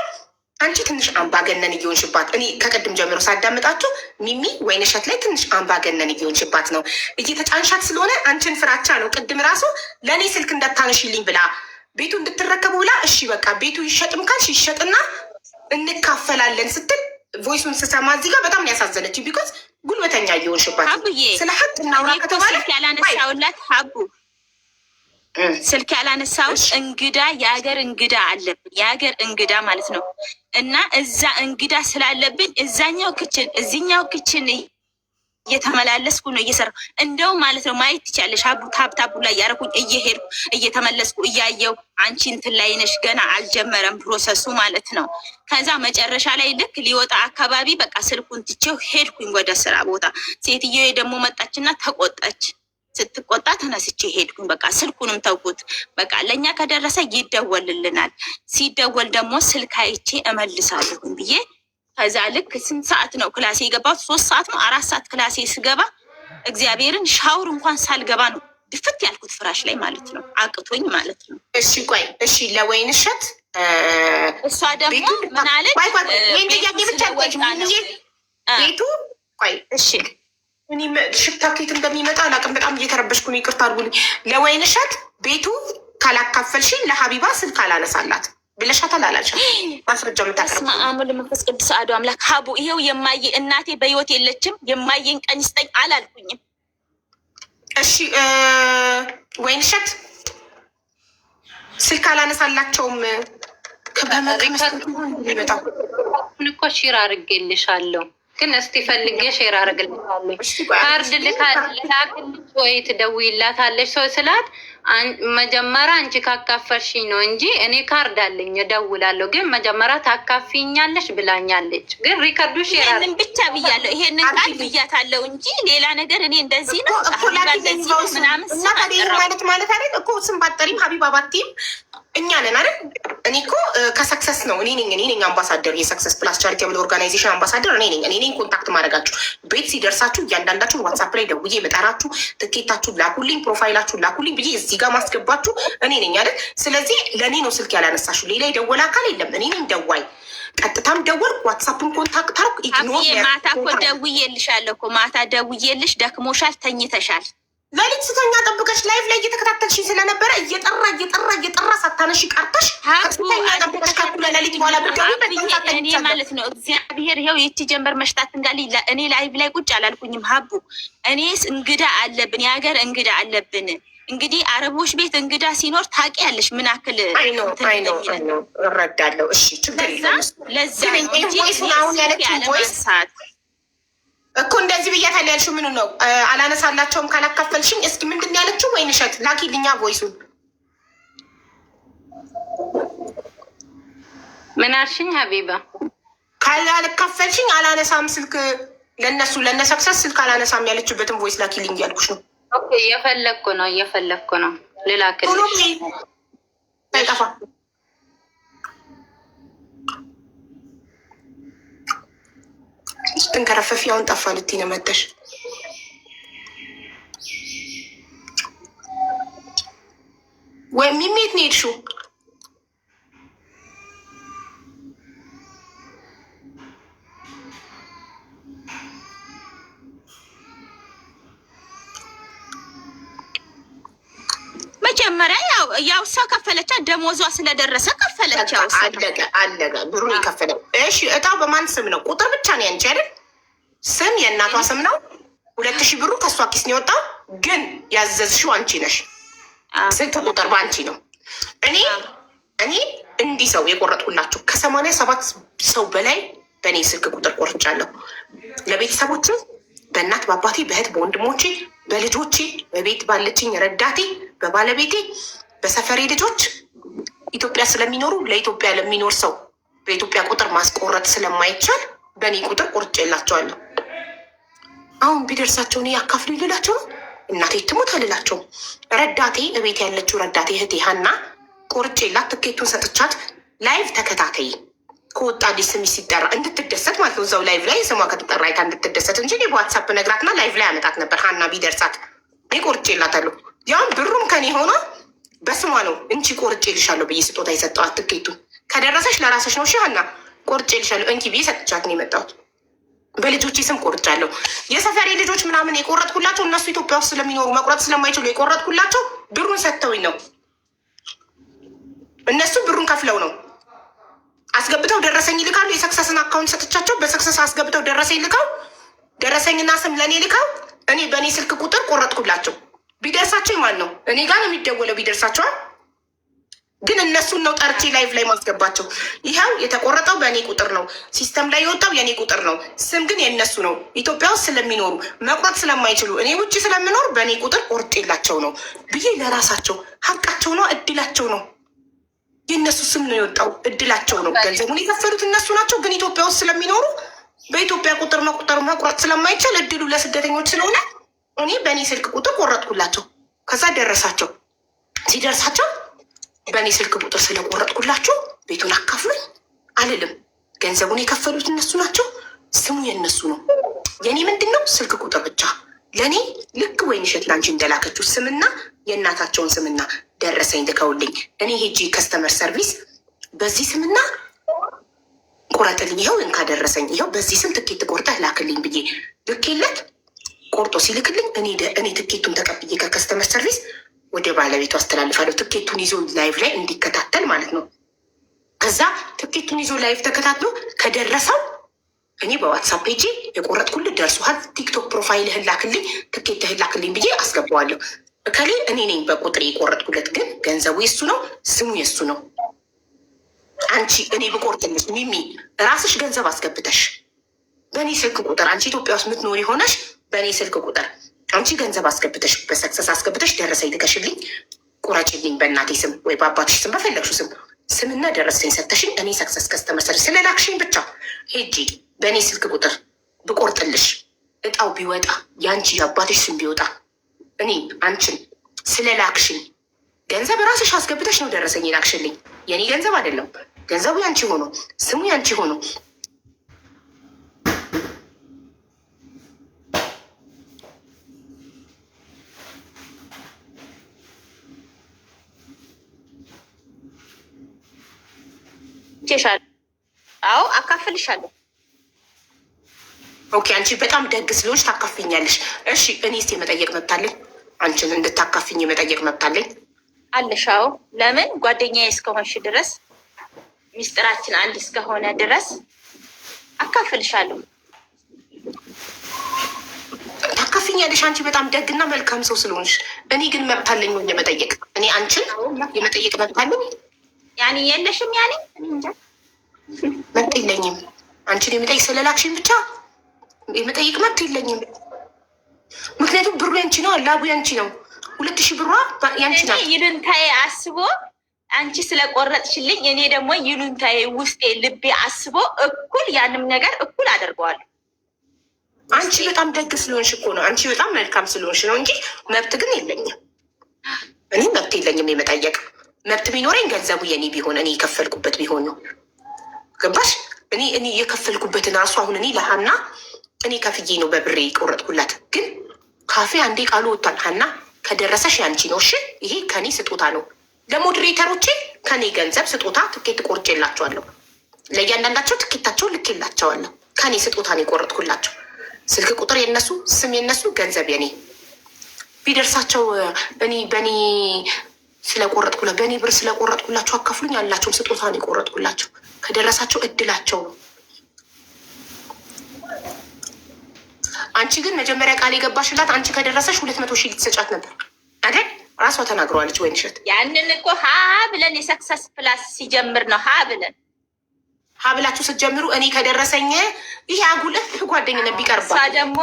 አንቺ ትንሽ አምባገነን እየሆንሽባት እኔ ከቅድም ጀምሮ ሳዳምጣችሁ ሚሚ ወይንሸት ላይ ትንሽ አምባገነን እየሆንሽባት ነው። እየተጫንሻት ስለሆነ አንቺን ፍራቻ ነው። ቅድም ራሱ ለእኔ ስልክ እንዳታነሽልኝ ብላ ቤቱ እንድትረከቡ ብላ እሺ በቃ ቤቱ ይሸጥም ካልሽ ይሸጥና እንካፈላለን ስትል ቮይሱን ስሰማ እዚህ ጋር በጣም ያሳዘነች። ቢኮዝ ጉልበተኛ እየሆንሽባት ስለ ሀቅ እናውራ ከተባለ ያላነሳውላት ሀቡ ስልክ ያላነሳውት እንግዳ የሀገር እንግዳ አለብን። የሀገር እንግዳ ማለት ነው። እና እዛ እንግዳ ስላለብን እዛኛው ክችን እዚኛው ክችን እየተመላለስኩ ነው እየሰራሁ እንደው ማለት ነው። ማየት ትቻለሽ ሀቡ ታብታቡ ላይ ያረኩኝ እየሄድኩ እየተመለስኩ እያየው አንቺ እንትን ላይ ነሽ ገና አልጀመረም ፕሮሰሱ ማለት ነው። ከዛ መጨረሻ ላይ ልክ ሊወጣ አካባቢ በቃ ስልኩን ትቼው ሄድኩኝ ወደ ስራ ቦታ። ሴትዮ ደግሞ መጣችና ተቆጣች። ስትቆጣ ተነስቼ ሄድኩኝ። በቃ ስልኩንም ተውኩት። በቃ ለእኛ ከደረሰ ይደወልልናል። ሲደወል ደግሞ ስልክ አይቼ እመልሳለሁኝ ብዬ ከዛ ልክ ስንት ሰዓት ነው ክላሴ የገባሁት? 3 ሰዓት ነው 4 ሰዓት ክላሴ ስገባ እግዚአብሔርን ሻውር እንኳን ሳልገባ ነው ድፍት ያልኩት ፍራሽ ላይ ማለት ነው። አቅቶኝ ማለት ነው። እሺ ቆይ እሺ ለወይንሸት እሷ ደግሞ ምናለች ቤቱ ቆይ እሺ እኔ ሽታ ኬት እንደሚመጣ አላውቅም። በጣም እየተረበሽኩ ነው። ይቅርታ አድርጉልኝ። ለወይንሸት ቤቱ ካላካፈልሽኝ ለሀቢባ ስልክ አላነሳላት ብለሻታል አላልሻት? ማስረጃ የምታቀርብ አሙል መንፈስ ቅዱስ አሐዱ አምላክ ሀቡ ይሄው የማየ እናቴ በህይወት የለችም የማየን ቀን ይስጠኝ አላልኩኝም። እሺ ወይንሸት ስልክ አላነሳላቸውም። ከበመቀመጣ እኮ ሺር አድርጌልሻለሁ ግን እስቲ ፈልጌ ሼር አደርግልሻለሁ። ካርድ ልካልሽ ወይ ትደውይላታለሽ ሰው ስላት መጀመሪያ አንቺ ካካፈልሽኝ ነው እንጂ እኔ ካርድ አለኝ እደውላለሁ፣ ግን መጀመሪያ ታካፊኛለሽ ብላኛለች። ግን ሪከርዱ ሼር ይሄንን ብቻ ብያለሁ፣ ይሄንን ቃል ብያታለሁ እንጂ ሌላ ነገር እኔ እንደዚህ ነው ምናምን ማለት አይደል እኮ ስም ባጠሪም ሀቢባ ባቲም እኛ ነን አይደል? እኔ እኮ ከሰክሰስ ነው እኔ ነኝ አምባሳደር፣ የሰክሰስ ፕላስ ቻሪቴብል ኦርጋናይዜሽን አምባሳደር እኔ ነኝ ኮንታክት ማድረጋችሁ። ቤት ሲደርሳችሁ እያንዳንዳችሁ ዋትሳፕ ላይ ደውዬ መጠራችሁ፣ ትኬታችሁ ላኩልኝ፣ ፕሮፋይላችሁ ላኩልኝ ብዬ እዚህ ጋር ማስገባችሁ እኔ ነኝ አይደል? ስለዚህ ለእኔ ነው ስልክ ያላነሳችሁ፣ ሌላ የደወለ አካል የለም። እኔ ነኝ ደዋይ። ቀጥታም ደወልኩ፣ ዋትሳፕን ኮንታክት አርኩ። ማታ እኮ ደውዬልሻለሁ እኮ ማታ ደውዬልሽ ደክሞሻል፣ ተኝተሻል። ለሊት ስተኛ ጠብቀሽ ላይፍ ላይ እየተከታተልሽኝ ስለነበረ እየጠራ ሳታነሺ ቀርተሽ ስተኛ ጠብቀሽ ከኩለ ለሊት በኋላ እኔ ማለት ነው እግዚአብሔር ይኸው ይቺ ጀንበር መሽታት እንዳል እኔ ላይፍ ላይ ቁጭ አላልኩኝም። ሀቡ እኔስ እንግዳ አለብን፣ የሀገር እንግዳ አለብን። እንግዲህ አረቦች ቤት እንግዳ ሲኖር ታውቂያለሽ ምን ያክል እረዳለሁ። እሺ ችግር ለዛ አሁን ያለችን ቮይስ እኮ እንደዚህ ብያታለሁ ያልሽው ምኑ ነው? አላነሳላቸውም ካላካፈልሽኝ። እስኪ ምንድን ነው ያለችው? ወይንሸት ላኪልኛ ቮይሱን። ምን አልሽኝ ሀቢባ? ካላካፈልሽኝ አላነሳም ስልክ ለነ ሰክሰስ ስልክ አላነሳም ያለችበትን ቮይስ ላኪልኝ ያልኩሽ ነው። ኦኬ እየፈለግኩ ነው ልላክልሽ። አይጠፋ ስትንከረፈፊ አሁን ጠፋ ልትይ ነው መተሽ። ወይ ሚሜት ነው የሄድሽው? መጀመሪያ ያው እሷ ከፈለቻ፣ ደሞዟ ስለደረሰ ከፈለች። ያው አለቀ ብሩ የከፈለው። እሺ እጣው በማን ስም ነው? ቁጥር ብቻ ነው ያንቺ አይደል? ስም የእናቷ ስም ነው። 2000 ብሩ ከእሷ ኪስ ነው የወጣው። ግን ያዘዝሽው አንቺ ነሽ። ስልክ ቁጥር በአንቺ ነው። እኔ እንዲህ ሰው የቆረጥኩላችሁ ከ87 ሰው በላይ በእኔ ስልክ ቁጥር ቆርጫለሁ። ለቤተሰቦችም፣ በእናት በአባቴ፣ በእህት በወንድሞቼ፣ በልጆቼ፣ በቤት ባለችኝ ረዳቴ፣ በባለቤቴ፣ በሰፈሬ ልጆች ኢትዮጵያ ስለሚኖሩ ለኢትዮጵያ ለሚኖር ሰው በኢትዮጵያ ቁጥር ማስቆረጥ ስለማይቻል በእኔ ቁጥር ቆርጬላቸዋለሁ። አሁን ቢደርሳቸው እኔ ያካፍሉ ይልላቸው ነው። እናቴ ትሞት አልላቸውም። ረዳቴ እቤት ያለችው ረዳቴ እህቴ ሀና ቆርጬላት ትኬቱን ሰጥቻት ላይቭ ተከታተይ ከወጣ አዲስ ስሚ ሲጠራ እንድትደሰት ማለት ነው። እዛው ላይቭ ላይ ስሟ ከተጠራ አይታ እንድትደሰት እንጂ በዋትሳፕ ነግራትና ላይቭ ላይ አመጣት ነበር። ሀና ቢደርሳት እኔ ቆርጬላታለሁ። ያም ብሩም ከኔ ሆኖ በስሟ ነው እንቺ ቆርጬልሻለሁ ብዬ ስጦታ የሰጠዋት። ትኬቱን ከደረሰሽ ለራሰሽ ነው። ሀና ቆርጬልሻለሁ እንኪ ብዬ ሰጥቻት ነው የመጣሁት። በልጆቼ ስም ቆርጫለሁ። የሰፈሬ ልጆች ምናምን የቆረጥኩላቸው እነሱ ኢትዮጵያ ውስጥ ስለሚኖሩ መቁረጥ ስለማይችሉ የቆረጥኩላቸው ብሩን ሰጥተውኝ ነው። እነሱ ብሩን ከፍለው ነው አስገብተው ደረሰኝ ልካሉ። የሰክሰስን አካውንት ሰጥቻቸው በሰክሰስ አስገብተው ደረሰኝ ልካው ደረሰኝና ስም ለእኔ ልካው እኔ በእኔ ስልክ ቁጥር ቆረጥኩላቸው። ቢደርሳቸው ማን ነው እኔ ጋር ነው የሚደወለው። ቢደርሳቸዋል ግን እነሱን ነው ጠርቼ ላይቭ ላይ ማስገባቸው። ይኸው የተቆረጠው በእኔ ቁጥር ነው፣ ሲስተም ላይ የወጣው የእኔ ቁጥር ነው፣ ስም ግን የእነሱ ነው። ኢትዮጵያ ውስጥ ስለሚኖሩ መቁረጥ ስለማይችሉ እኔ ውጭ ስለምኖር በእኔ ቁጥር ቆርጬላቸው ነው ብዬ ለራሳቸው ሀቃቸው ነው፣ እድላቸው ነው። የእነሱ ስም ነው የወጣው፣ እድላቸው ነው። ገንዘቡን የከፈሉት እነሱ ናቸው። ግን ኢትዮጵያ ውስጥ ስለሚኖሩ በኢትዮጵያ ቁጥር መቁረጥ ስለማይቻል እድሉ ለስደተኞች ስለሆነ እኔ በእኔ ስልክ ቁጥር ቆረጥኩላቸው። ከዛ ደረሳቸው። ሲደርሳቸው በእኔ ስልክ ቁጥር ስለቆረጥኩላቸው ቤቱን አካፍሉኝ አልልም። ገንዘቡን የከፈሉት እነሱ ናቸው። ስሙ የእነሱ ነው። የኔ ምንድን ነው ስልክ ቁጥር ብቻ። ለእኔ ልክ ወይንሸት ላንቺ እንደላከችው ስምና የእናታቸውን ስምና ደረሰኝ ልከውልኝ እኔ ሄጂ ከስተመር ሰርቪስ በዚህ ስምና ቁረጥልኝ፣ ይኸው እንካ ደረሰኝ፣ ይኸው በዚህ ስም ትኬት ቆርጠህ ላክልኝ ብዬ ልኬለት ቆርጦ ሲልክልኝ እኔ ትኬቱን ተቀብዬ ከከስተመር ሰርቪስ ወደ ባለቤቱ አስተላልፋለሁ። ትኬቱን ይዞ ላይቭ ላይ እንዲከታተል ማለት ነው። ከዛ ትኬቱን ይዞ ላይቭ ተከታትሎ ከደረሰው እኔ በዋትሳፕ ፔጅ የቆረጥኩልህ ደርሶሃል፣ ቲክቶክ ፕሮፋይልህን ላክልኝ፣ ትኬትህን ላክልኝ ብዬ አስገባዋለሁ። እከሌ እኔ ነኝ በቁጥር የቆረጥኩለት፣ ግን ገንዘቡ የሱ ነው፣ ስሙ የሱ ነው። አንቺ እኔ ብቆርጥልሽ ሚሚ ራስሽ ገንዘብ አስገብተሽ በእኔ ስልክ ቁጥር አንቺ ኢትዮጵያ ውስጥ የምትኖሪ ሆነሽ በእኔ ስልክ ቁጥር አንቺ ገንዘብ አስገብተሽ በሰክሰስ አስገብተሽ ደረሰኝ ልከሽልኝ ቁረጭልኝ በእናቴ ስም ወይ በአባትሽ ስም በፈለግሽው ስም ስምና ደረሰኝ ሰተሽኝ እኔ ሰክሰስ ከስተመር ስለላክሽኝ ብቻ ሄጂ በእኔ ስልክ ቁጥር ብቆርጥልሽ እጣው ቢወጣ የአንቺ የአባትሽ ስም ቢወጣ እኔ አንቺን ስለላክሽኝ ገንዘብ ራስሽ አስገብተሽ ነው ደረሰኝ የላክሽልኝ። የኔ ገንዘብ አይደለም። ገንዘቡ ያንቺ ሆኖ ስሙ ያንቺ ሆኖ አዎ አካፍልሻለሁ። ኦኬ አንቺ በጣም ደግ ስለሆንሽ ታካፍኛለሽ። እሺ እኔ እስኪ የመጠየቅ መብት አለኝ? አንቺን እንድታካፍኝ የመጠየቅ መብት አለኝ? አለሽ? አዎ። ለምን? ጓደኛዬ እስከሆንሽ ድረስ ሚስጥራችን አንድ እስከሆነ ድረስ አካፍልሻለሁ። ታካፍኛለሽ። አንቺ በጣም ደግና መልካም ሰው ስለሆንሽ። እኔ ግን መብት አለኝ ወይ የመጠየቅ? እኔ አንቺን የመጠየቅ መብት አለኝ? ያኔ የለሽም? ያኔ መብት የለኝም። አንቺን የመጠየቅ ስለላክሽኝ ብቻ የመጠየቅ መብት የለኝም። ምክንያቱም ብሩ ያንቺ ነው፣ ላቡ ያንቺ ነው። 2000 ብሯ ያንቺ ናት። ይሉንታዬ አስቦ አንቺ ስለቆረጥሽልኝ እኔ ደግሞ ይሉንታዬ ውስጤ ልቤ አስቦ እኩል ያንም ነገር እኩል አደርገዋለሁ። አንቺ በጣም ደግ ስለሆንሽ እኮ ነው። አንቺ በጣም መልካም ስለሆንሽ ነው እንጂ መብት ግን የለኝም። እኔ መብት የለኝም የመጠየቅ። መብት ቢኖረኝ ገንዘቡ የኔ ቢሆን እኔ የከፈልኩበት ቢሆን ነው። ገባሽ? እኔ የከፈልኩበትን ራሱ አሁን እኔ ለሀና እኔ ከፍዬ ነው በብሬ የቆረጥኩላት። ግን ካፌ አንዴ ቃሉ ወጥቷል። ሀና ከደረሰሽ ያንቺ ነው። እሺ ይሄ ከኔ ስጦታ ነው። ለሞዴሬተሮቼ ከኔ ገንዘብ ስጦታ ትኬት ቆርጬላቸዋለሁ። ለእያንዳንዳቸው ትኬታቸውን ልኬላቸዋለሁ። ከኔ ስጦታ ነው የቆረጥኩላቸው። ስልክ ቁጥር የነሱ፣ ስም የነሱ፣ ገንዘብ የኔ። ቢደርሳቸው እኔ በእኔ ስለቆረጥኩላ በእኔ ብር ስለቆረጥኩላቸው አካፍሉኝ ያላቸውም ስጦታ ነው የቆረጥኩላቸው። ከደረሳቸው እድላቸው ነው። አንቺ ግን መጀመሪያ ቃል የገባሽላት አንቺ ከደረሰሽ 200,000 ልትሰጫት ነበር አይደል? ራሷ ተናግረዋለች። ወይንሸት ያንን እኮ ሀ ብለን የሰክሰስ ፕላስ ሲጀምር ነው ሀብላችሁ ስትጀምሩ እኔ ከደረሰኝ ይሄ አጉልህ ጓደኝነት ቢቀርባ ደግሞ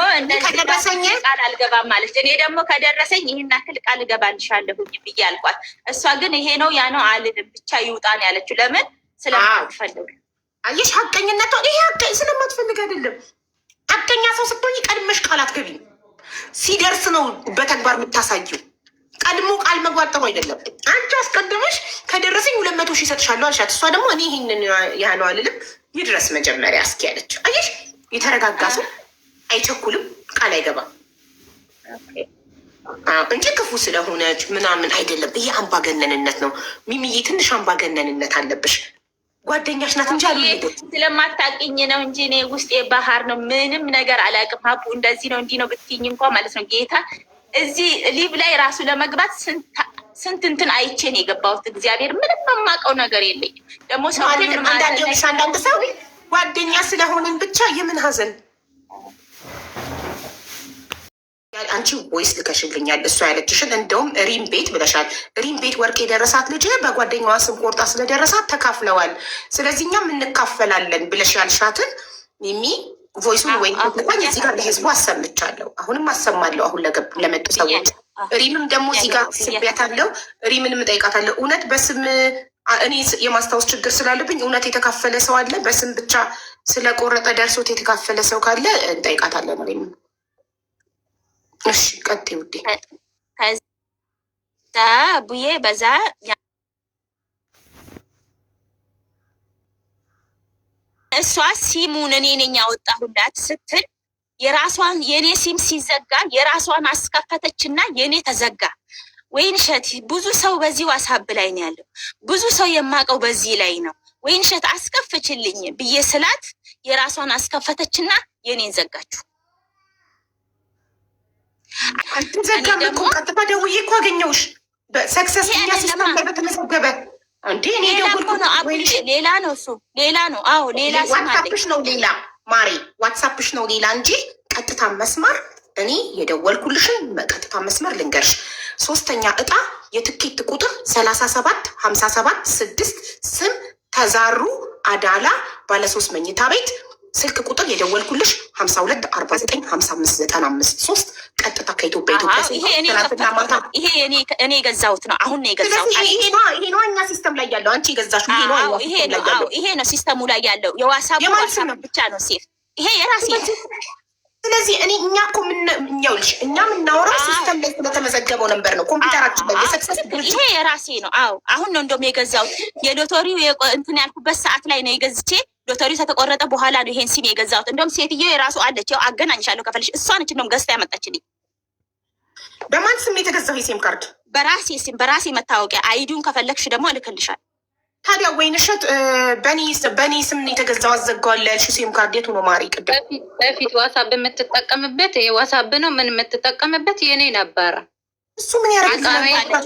ከደረሰኝ ቃል አልገባም ማለት እኔ ደግሞ ከደረሰኝ ይህን ያክል ቃል እገባልሻለሁኝ ብዬ አልኳት። እሷ ግን ይሄ ነው ያ ነው አልልም ብቻ ይውጣ ነው ያለችው። ለምን? ስለማትፈልግ። አየሽ ሀቀኝነቷ። ይሄ ሀቀኝ ስለማትፈልግ አይደለም። ሀቀኛ ሰው ስትሆኝ ቀድመሽ ቃል አትገቢም። ሲደርስ ነው በተግባር የምታሳየው። ቀድሞ ቃል መግባት ጥሩ አይደለም። አንቺ አስቀድመሽ ከደረሰኝ 200,000 እሰጥሻለሁ አልሻት። እሷ ደግሞ እኔ ይህንን ያነው አልልም ይድረስ መጀመሪያ እስኪ ያለች። አየሽ የተረጋጋ ሰው አይቸኩልም፣ ቃል አይገባም እንጂ ክፉ ስለሆነች ምናምን አይደለም። ይሄ አምባገነንነት ነው። ሚሚዬ ትንሽ አምባገነንነት አለብሽ። ጓደኛሽ ናት እንጂ አልወለደች። ስለማታውቂኝ ነው እንጂ እኔ ውስጤ ባህር ነው። ምንም ነገር አላውቅም። ሀቡ እንደዚህ ነው እንዲህ ነው ብትይኝ እንኳ ማለት ነው ጌታ እዚህ ሊብ ላይ ራሱ ለመግባት ስንት እንትን አይቼ ነው የገባሁት። እግዚአብሔር ምንም የማውቀው ነገር የለኝም። ደግሞ ሰው አንዳንድ ሰው ጓደኛ ስለሆንን ብቻ የምን ሀዘን አንቺ ወይስ ልከሽልኛል እሷ ያለችሽን እንደውም ሪም ቤት ብለሻል። ሪም ቤት ወርቅ የደረሳት ልጅ በጓደኛዋ ስም ቆርጣ ስለደረሳት ተካፍለዋል። ስለዚህ እኛም እንካፈላለን ብለሽ ያልሻትን ሚሚ ቮይሱን ወይ እንኳን እዚህ ጋር ለህዝቡ አሰምቻለሁ። አሁንም አሰማለሁ። አሁን ለመጡ ሰዎች ሪምም ደግሞ እዚህ ጋር ስቤያታለሁ። ሪምንም እጠይቃታለሁ። እውነት በስም እኔ የማስታወስ ችግር ስላለብኝ እውነት የተካፈለ ሰው አለ? በስም ብቻ ስለቆረጠ ደርሶት የተካፈለ ሰው ካለ እንጠይቃታለን። ሪም እሺ ቀጥይ ውዴ። ከዛ ቡዬ በዛ እሷ ሲሙን እኔ ነኝ ያወጣሁላት ስትል የራሷን የኔ ሲም ሲዘጋ የራሷን አስከፈተችና የኔ ተዘጋ። ወይንሸት ብዙ ሰው በዚህ ዋሳብ ላይ ነው ያለው። ብዙ ሰው የማውቀው በዚህ ላይ ነው። ወይንሸት አስከፍችልኝ ብዬ ስላት የራሷን አስከፈተችና የኔን ዘጋችሁ። አትዘጋም እኮ ቀጥታ ደውዬ እኮ አገኘሁሽ። በሰክሰስ ሲስተም ላይ በተመዘገበ እንዴ እኔ ሌላ ነው እሱ ሌላ ነው። አዎ ሌላ ዋትሳፕሽ ነው ሌላ ማሪ ዋትሳፕሽ ነው ሌላ እንጂ ቀጥታ መስመር እኔ የደወልኩልሽን ቀጥታ መስመር ልንገርሽ። 3ኛ እጣ የትኬት ቁጥር 3757 ስም ተዛሩ አዳላ ባለ 3 መኝታ ቤት ስልክ ቁጥር የደወልኩልሽ 52495595 ቀጥታ ከኢትዮጵያ ይሄ እኔ የገዛሁት ነው። አሁን ነው የገዛሁት። ይሄ ነው እኛ ሲስተም ላይ ያለው። አንቺ የገዛሽው ይሄ ነው ሲስተሙ ላይ ያለው። የዋሳቡ ብቻ ነው ሴፍ። ይሄ የራሴ። ስለዚህ እኛ እኮ ምንኛውልሽ እኛ የምናወራው ሲስተም ላይ ስለተመዘገበው ነበር ነው ኮምፒውተራችን ላይ የሰክሰስ ይሄ የራሴ ነው። አዎ አሁን ነው እንደውም የገዛሁት። የሎተሪው እንትን ያልኩበት ሰዓት ላይ ነው የገዝቼ ሎተሪው ከተቆረጠ በኋላ ነው ይሄን ሲም የገዛሁት። እንደውም ሴትዮ የራሱ አለች። ያው አገናኝሻለሁ ከፈልሽ። እሷ ነች እንደውም ገዝታ ያመጣችልኝ። በማን ስም የተገዛው የሲም ካርድ? በራሴ ሲም በራሴ መታወቂያ። አይዲውን ከፈለግሽ ደግሞ እልክልሻል። ታዲያ ወይንሸት በእኔ ስም የተገዛው አዘጋዋል ያልሽ ሲም ካርድ የቱ ነው ማሪ? ቅድም በፊት ዋሳብ የምትጠቀምበት ዋሳብ ነው ምን የምትጠቀምበት የኔ ነበረ። እሱ ምን ያደርጋል?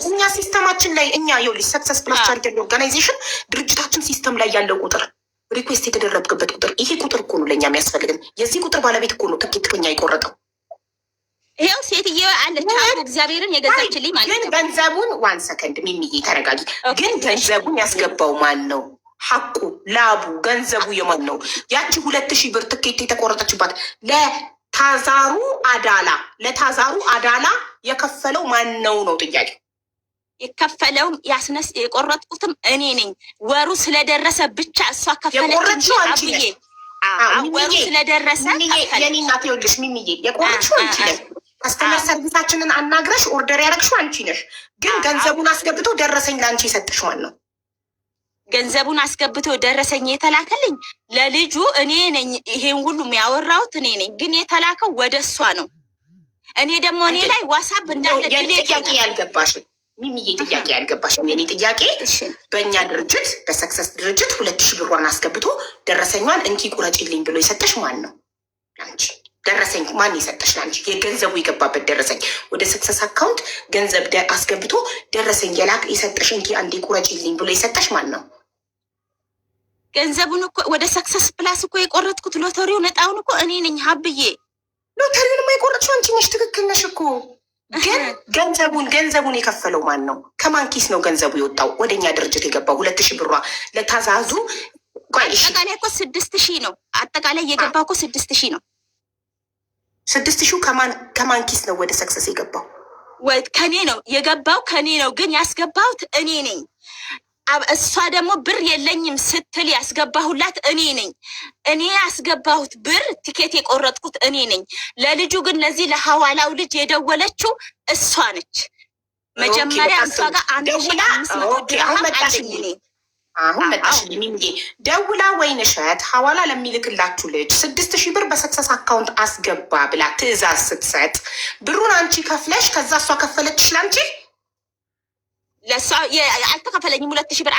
እኛ ሲስተማችን ላይ እኛ ይኸውልሽ ሰክሰስ ፕላስ ቻሪቴብል ኦርጋናይዜሽን ድርጅታችን ሲስተም ላይ ያለው ቁጥር ሪኩዌስት የተደረግበት ቁጥር ይሄ ቁጥር እኮ ነው ለእኛ የሚያስፈልግን። የዚህ ቁጥር ባለቤት እኮ ነው ትኬት እኛ የቆረጠው። ይኸው ሴትዬ አለች እግዚአብሔርን የገዛችልኝ ማለት ነው። ግን ገንዘቡን ዋን ሰከንድ ሚሚዬ ተረጋጊ። ግን ገንዘቡን ያስገባው ማን ነው? ሀቁ ላቡ ገንዘቡ የማን ነው? ያቺ 2,000 ብር ትኬት የተቆረጠችባት ለታዛሩ አዳላ የከፈለው ማን ነው ነው ጥያቄ። የከፈለውም የቆረጥኩትም እኔ ነኝ። ወሩ ስለደረሰ ብቻ እሷ ከፈለች እንጂ አብዬ ወሩ ስለደረሰ የኔ እናት ይኸውልሽ ሚሚዬ የቆረጥሽው አንቺ ነሽ። ከስተመር ሰርቪሳችንን አናግረሽ ኦርደር ያደረግሽው አንቺ ነሽ። ግን ገንዘቡን አስገብቶ ደረሰኝ ለአንቺ የሰጥሽ ማን ነው? ገንዘቡን አስገብቶ ደረሰኝ የተላከልኝ ለልጁ እኔ ነኝ። ይሄን ሁሉ ያወራሁት እኔ ነኝ። ግን የተላከው ወደ እሷ ነው። እኔ ደግሞ እኔ ላይ ዋሳብ እንዳለ ጥያቄ ያልገባሽም ሚሚዬ ጥያቄ ያልገባሽም የኔ ጥያቄ በእኛ ድርጅት በሰክሰስ ድርጅት 2,000 ብሯን አስገብቶ ደረሰኛን እንኪ ቁረጭልኝ ብሎ የሰጠሽ ማን ነው? አንቺ ደረሰኝ ማን የሰጠሽ? አንቺ የገንዘቡ የገባበት ደረሰኝ ወደ ሰክሰስ አካውንት ገንዘብ አስገብቶ ደረሰኝ የላክ የሰጠሽ እንጂ አንዴ ቁረጪልኝ ብሎ የሰጠሽ ማን ነው? ገንዘቡን እኮ ወደ ሰክሰስ ፕላስ እኮ የቆረጥኩት ሎተሪውን እጣውን እኮ እኔ ነኝ ሀብዬ። ሎተሪውንማ የቆረጥሽው አንቺ ነሽ። ትክክል ነሽ እኮ ግን ገንዘቡን የከፈለው ማን ነው? ከማን ኪስ ነው ገንዘቡ የወጣው? ወደኛ ድርጅት የገባው 2000 ብሯ ለታዛዙ አጠቃላይ እኮ 6000 ነው። አጠቃላይ የገባው እኮ 6000 ነው። 6000 ከማን ኪስ ነው ወደ ሰክሰስ የገባው? ከኔ ነው የገባው፣ ከኔ ነው ግን ያስገባሁት እኔ ነኝ። እሷ ደግሞ ብር የለኝም ስትል ያስገባሁላት እኔ ነኝ። እኔ ያስገባሁት ብር ቲኬት የቆረጥኩት እኔ ነኝ። ለልጁ ግን ለዚህ ለሐዋላው ልጅ የደወለችው እሷ ነች። መጀመሪያ እሷ ጋር 1500 ድርሃም አለኝ እኔ። አሁን መጣሽ ሚሚዬ ደውላ ወይንሸት ሐዋላ ለሚልክላችሁ ልጅ 6000 ብር በሰክሰስ አካውንት አስገባ ብላ ትዕዛዝ ስትሰጥ ብሩን አንቺ ከፍለሽ ከዛ እሷ ከፈለችሽ ላንቺ? ለእሷ አልተከፈለኝም። 2000 ብር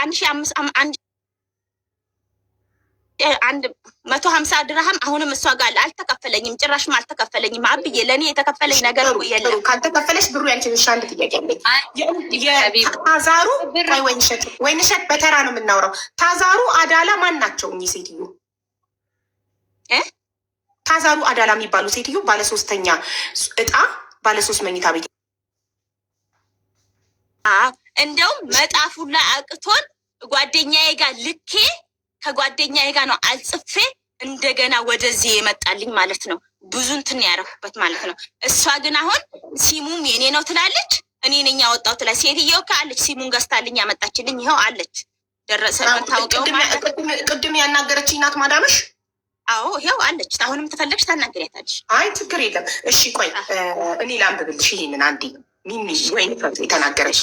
150 ድርሃም አሁንም እሷ ጋር አልተከፈለኝም። ጭራሽም አልተከፈለኝም። አብዬ ለእኔ የተከፈለኝ ነገር የለም። ካልተከፈለሽ ብሩ ያንቺ ብሻ። አንድ ጥያቄ አለኝ። ታዛሩ ወይንሸት በተራ ነው የምናውረው። ታዛሩ አዳላ ማን ናቸው እኚህ ሴትዮ? ታዛሩ አዳላ የሚባሉ ሴትዮ ባለሶስተኛ እጣ ባለሶስት መኝታ ቤት እንደውም መጣፉላ አቅቶን ጓደኛዬ ጋር ልኬ ከጓደኛዬ ጋር ነው አልጽፌ እንደገና ወደዚህ የመጣልኝ ማለት ነው። ብዙ እንትን ያረኩበት ማለት ነው። እሷ ግን አሁን ሲሙም የኔ ነው ትላለች፣ እኔ ነኝ ያወጣው ትላለች። ሴትየው ካለች ሲሙን ገዝታልኝ ያመጣችልኝ ይኸው አለች። ደረሰ ታውቀው ማለት ቅድም ያናገረችኝ ናት ማዳምሽ? አዎ ይኸው አለች። አሁንም ተፈለግሽ ታናገሪያታለሽ። አይ ችግር የለም። እሺ ቆይ እኔ ላንብብልሽ ይሄንን አንዴ ሚሚ ወይን የተናገረች።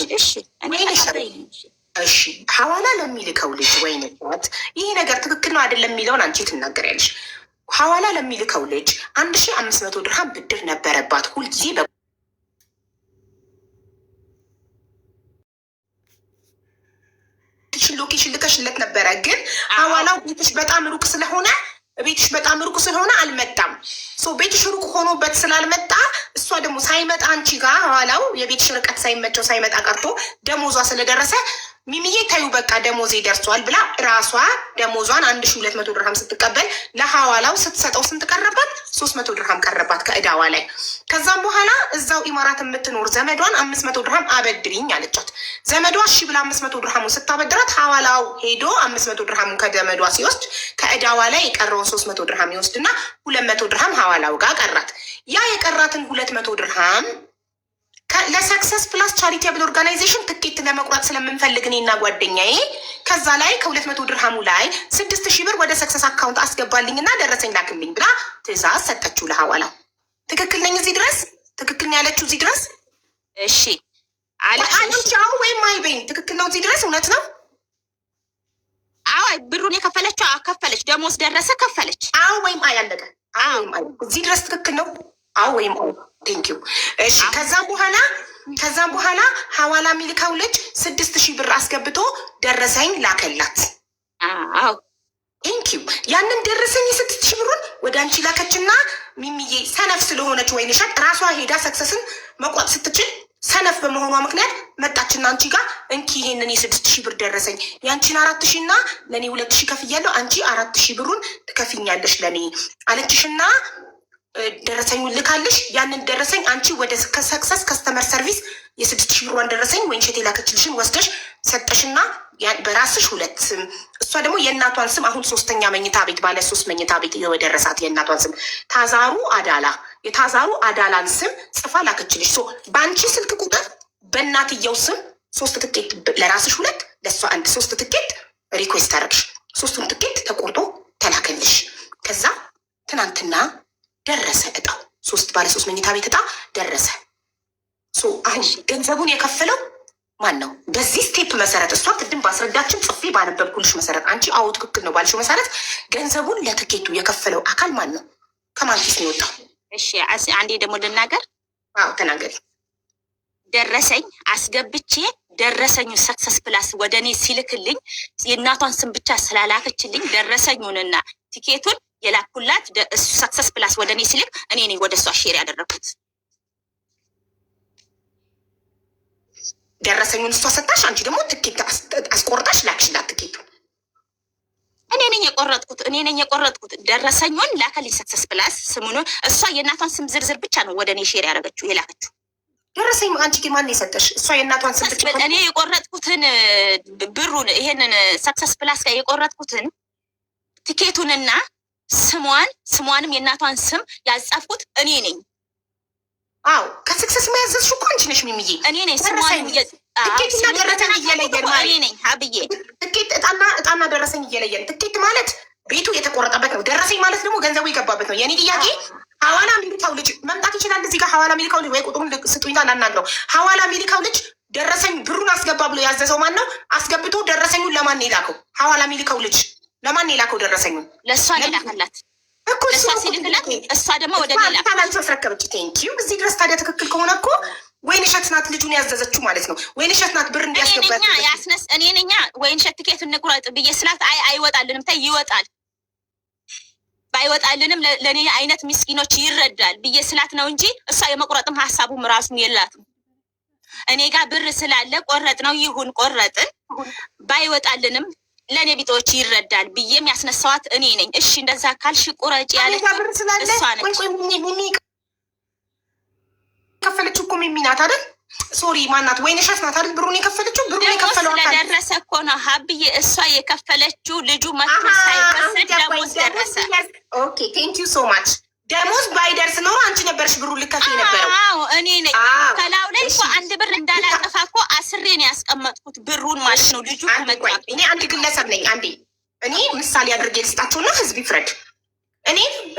እሺ ሐዋላ ለሚልከው ልጅ ወይንሸት ይሄ ነገር ትክክል ነው አይደለም የሚለውን አንቺ ትናገሪያለሽ። ሐዋላ ለሚልከው ልጅ 1500 ድርሃም ብድር ነበረባት። ሁልጊዜ ሎኬሽን ልከሽለት ነበረ፣ ግን ሐዋላው ቤትሽ በጣም ሩቅ ስለሆነ አልመጣም። ቤትሽ ሩቅ ሆኖበት ስላልመጣ እሷ ደግሞ ሳይመጣ አንቺ ጋር ሐዋላው የቤትሽ ርቀት ሳይመጣ ቀርቶ ደሞዟ ስለደረሰ ሚሚዬ ታዩ በቃ ደሞዜ ደርሷል ብላ ራሷ ደሞዟን 1200 ድርሃም ስትቀበል ለሐዋላው ስትሰጠው ስንት ቀረባት? 300 ድርሃም ቀረባት ከእዳዋ ላይ። ከዛም በኋላ እዛው ኢማራት የምትኖር ዘመዷን 500 ድርሃም አበድሪኝ አለቻት። ዘመዷ እሺ ብላ 500 ድርሃሙን ስታበድራት ሐዋላው ሄዶ 500 ድርሃሙን ከዘመዷ ሲወስድ ከእዳዋ ላይ የቀረውን 300 ድርሃም ይወስድና 200 ድርሃም ሐዋላው ጋር ቀራት። ያ የቀራትን 200 ድርሃም ለሰክሰስ ፕላስ ቻሪቴብል ኦርጋናይዜሽን ትኬት ለመቁረጥ ስለምንፈልግ እኔና ጓደኛዬ ከዛ ላይ ከ200 ድርሃሙ ላይ 6000 ብር ወደ ሰክሰስ አካውንት አስገባልኝና ደረሰኝ ላክልኝ ብላ ትዕዛዝ ሰጠችው ለሐዋላ። ትክክል ነኝ? እዚህ ድረስ ትክክል ነው ያለችው? እዚህ ድረስ እሺ አለቻው ወይም አይበኝ? ትክክል ነው? እዚህ ድረስ እውነት ነው? አዎ ብሩን የከፈለችው ከፈለች፣ ደሞዝ ደረሰ ከፈለች። አዎ ወይም አያለቀ። አዎ እዚህ ድረስ ትክክል ነው? አዎ ወይም ቴንኪው። እሺ ከዛም በኋላ ሐዋላ የሚልከው ልጅ 6000 ብር አስገብቶ ደረሰኝ ላከላት። አዎ ቴንኪው። ያንን ደረሰኝ 6000 ብሩን ወደ አንቺ ላከችና ሚሚዬ ሰነፍ ስለሆነች ወይንሸት ራሷ ሄዳ ሰክሰስን መቁረጥ ስትችል ሰነፍ በመሆኗ ምክንያት መጣችና አንቺ ጋር እንኪ ይሄንን የ6000 ብር ደረሰኝ የአንቺን 4000 እና ለእኔ 2000 ከፍያለሁ፣ አንቺ 4000 ብሩን ትከፍኛለሽ ለእኔ አለችሽና ደረሰኙን ልካልሽ። ያንን ደረሰኝ አንቺ ወደ ከሰክሰስ ከስተመር ሰርቪስ የ6000 ብሯን ደረሰኝ ወይንሸት የላከችልሽን ወስደሽ ሰጠሽና በራስሽ 2 ስም፣ እሷ ደግሞ የእናቷን ስም አሁን 3ኛ መኝታ ቤት ባለ 3 መኝታ ቤት የደረሳት የእናቷን ስም ታዛሩ አዳላ የታዛሩ አዳላን ስም ጽፋ ላከችልሽ። በአንቺ ስልክ ቁጥር በእናትየው ስም 3 ትኬት ለራስሽ 2 ለእሷ 1 3 ትኬት ሪኩዌስት አደረግሽ። 3ቱን ትኬት ተቆርጦ ተላከልሽ። ከዛ ትናንትና ደረሰ እጣው። 3 ባለ 3 መኝታ ቤት እጣ ደረሰ። አሁን ገንዘቡን የከፈለው ማን ነው? በዚህ ስቴፕ መሰረት እሷ ቅድም ባስረዳችን ጽፌ ባነበብኩልሽ መሰረት አንቺ አዎ ትክክል ነው ባልሽው መሰረት ገንዘቡን ለትኬቱ የከፈለው አካል ማን ነው? ከማን ኪስ ነው የወጣው? እሺ አንዴ ደግሞ ልናገር። አዎ ተናገሪ። ደረሰኝ አስገብቼ ደረሰኙ ሰክሰስ ፕላስ ወደ እኔ ሲልክልኝ የእናቷን ስም ብቻ ስላላከችልኝ ደረሰኙንና ቲኬቱን የላኩላት እሱ ሰክሰስ ፕላስ ወደ እኔ ሲልክ እኔ ነኝ ወደ እሷ ሼር ያደረኩት። ደረሰኙን እሷ ሰጣሽ፣ አንቺ ደግሞ ትኬት አስቆርጣሽ ላክሽላት ትኬቱ። እኔ ነኝ የቆረጥኩት። ደረሰኙን ላከልኝ ሰክሰስ ፕላስ ስሙን። እሷ የእናቷን ስም ዝርዝር ብቻ ነው ወደ እኔ ሼር ያደረገችው የላከችው። ደረሰኝ አንቺ ግን ማን የሰጠሽ? እሷ የእናቷን ስም ብቻ። እኔ የቆረጥኩትን ብሩን ይሄንን ሰክሰስ ፕላስ ጋር የቆረጥኩትን ትኬቱንና ስሟንም የእናቷን ስም ያጻፍኩት እኔ ነኝ። አዎ ከሰክሰስ መያዘዝሽ እኮ አንቺ ነሽ ሚሚዬ። እኔ ነኝ ስሟንም ትኬትና ደረሰኝ እየለየን ማለት እኔ ነኝ አብዬ። ትኬት እጣና ደረሰኝ እየለየን። ትኬት ማለት ቤቱ የተቆረጠበት ነው። ደረሰኝ ማለት ደግሞ ገንዘቡ የገባበት ነው። የኔ ጥያቄ ሐዋላ ሚልካው ልጅ መምጣት ይችላል እዚህ ጋር። ሐዋላ ሚልካው ልጅ ወይ ቁጥሩን ስጡኝና ላናግረው። ሐዋላ ሚልካው ልጅ ደረሰኝ ብሩን አስገባ ብሎ ያዘዘው ማን ነው? አስገብቶ ደረሰኙን ለማን ነው የላከው? ሐዋላ ሚልካው ልጅ ለማን ነው የላከው ደረሰኙን? ለእሷ ላከላት እኮ እሷ ሲልክላት፣ እሷ ደግሞ ወደ ሌላ ታላንቺ አስረከበች። ቴንኪዩ። እዚህ ድረስ ታዲያ ትክክል ከሆነ እኮ ወይንሸት ናት ልጁን ያዘዘችው ማለት ነው። ወይንሸት ናት ብር እንዲያስገባት እኔ ነኛ ወይንሸት ትኬቱን እንቁረጥ ብዬ ስላት አይወጣልንም፣ ተይ ይወጣል ባይወጣልንም ለእኔ አይነት ምስኪኖች ይረዳል ብዬ ስላት ነው እንጂ እሷ የመቁረጥም ሀሳቡም ራሱም የላትም። እኔ ጋር ብር ስላለ ቆረጥ ነው ይሁን ቆረጥን፣ ባይወጣልንም ለእኔ ቢጦች ይረዳል ብዬም ያስነሳዋት እኔ ነኝ። እሺ እንደዛ ካልሽ ቁረጭ ያለ እሷ ነች። ከፈለችው እኮ ሚሚ ናት አይደል? ሶሪ ማናት? ወይንሸት ናት አይደል? ብሩን የከፈለችው ብሩን የከፈለው ስለደረሰ እኮ ነው ሀብዬ። እሷ የከፈለችው ልጁ መቶ ሳይወስድ ደሞዝ ደረሰ። ኦኬ ቴንክ ዩ ሶ ማች። ደሞዝ ባይደርስ ኖሮ አንቺ ነበርሽ ብሩን ልከፊ ነበረው። አዎ እኔ ነኝ። ከላው ላይ እኮ አንድ ብር እንዳላጠፋ እኮ አስሬ ነው ያስቀመጥኩት ብሩን ማለት ነው። ልጁ ከመጣ እኔ አንድ ግለሰብ ነኝ። አንዴ እኔ ምሳሌ አድርጌ ልስጣችሁና ህዝብ ይፍረድ።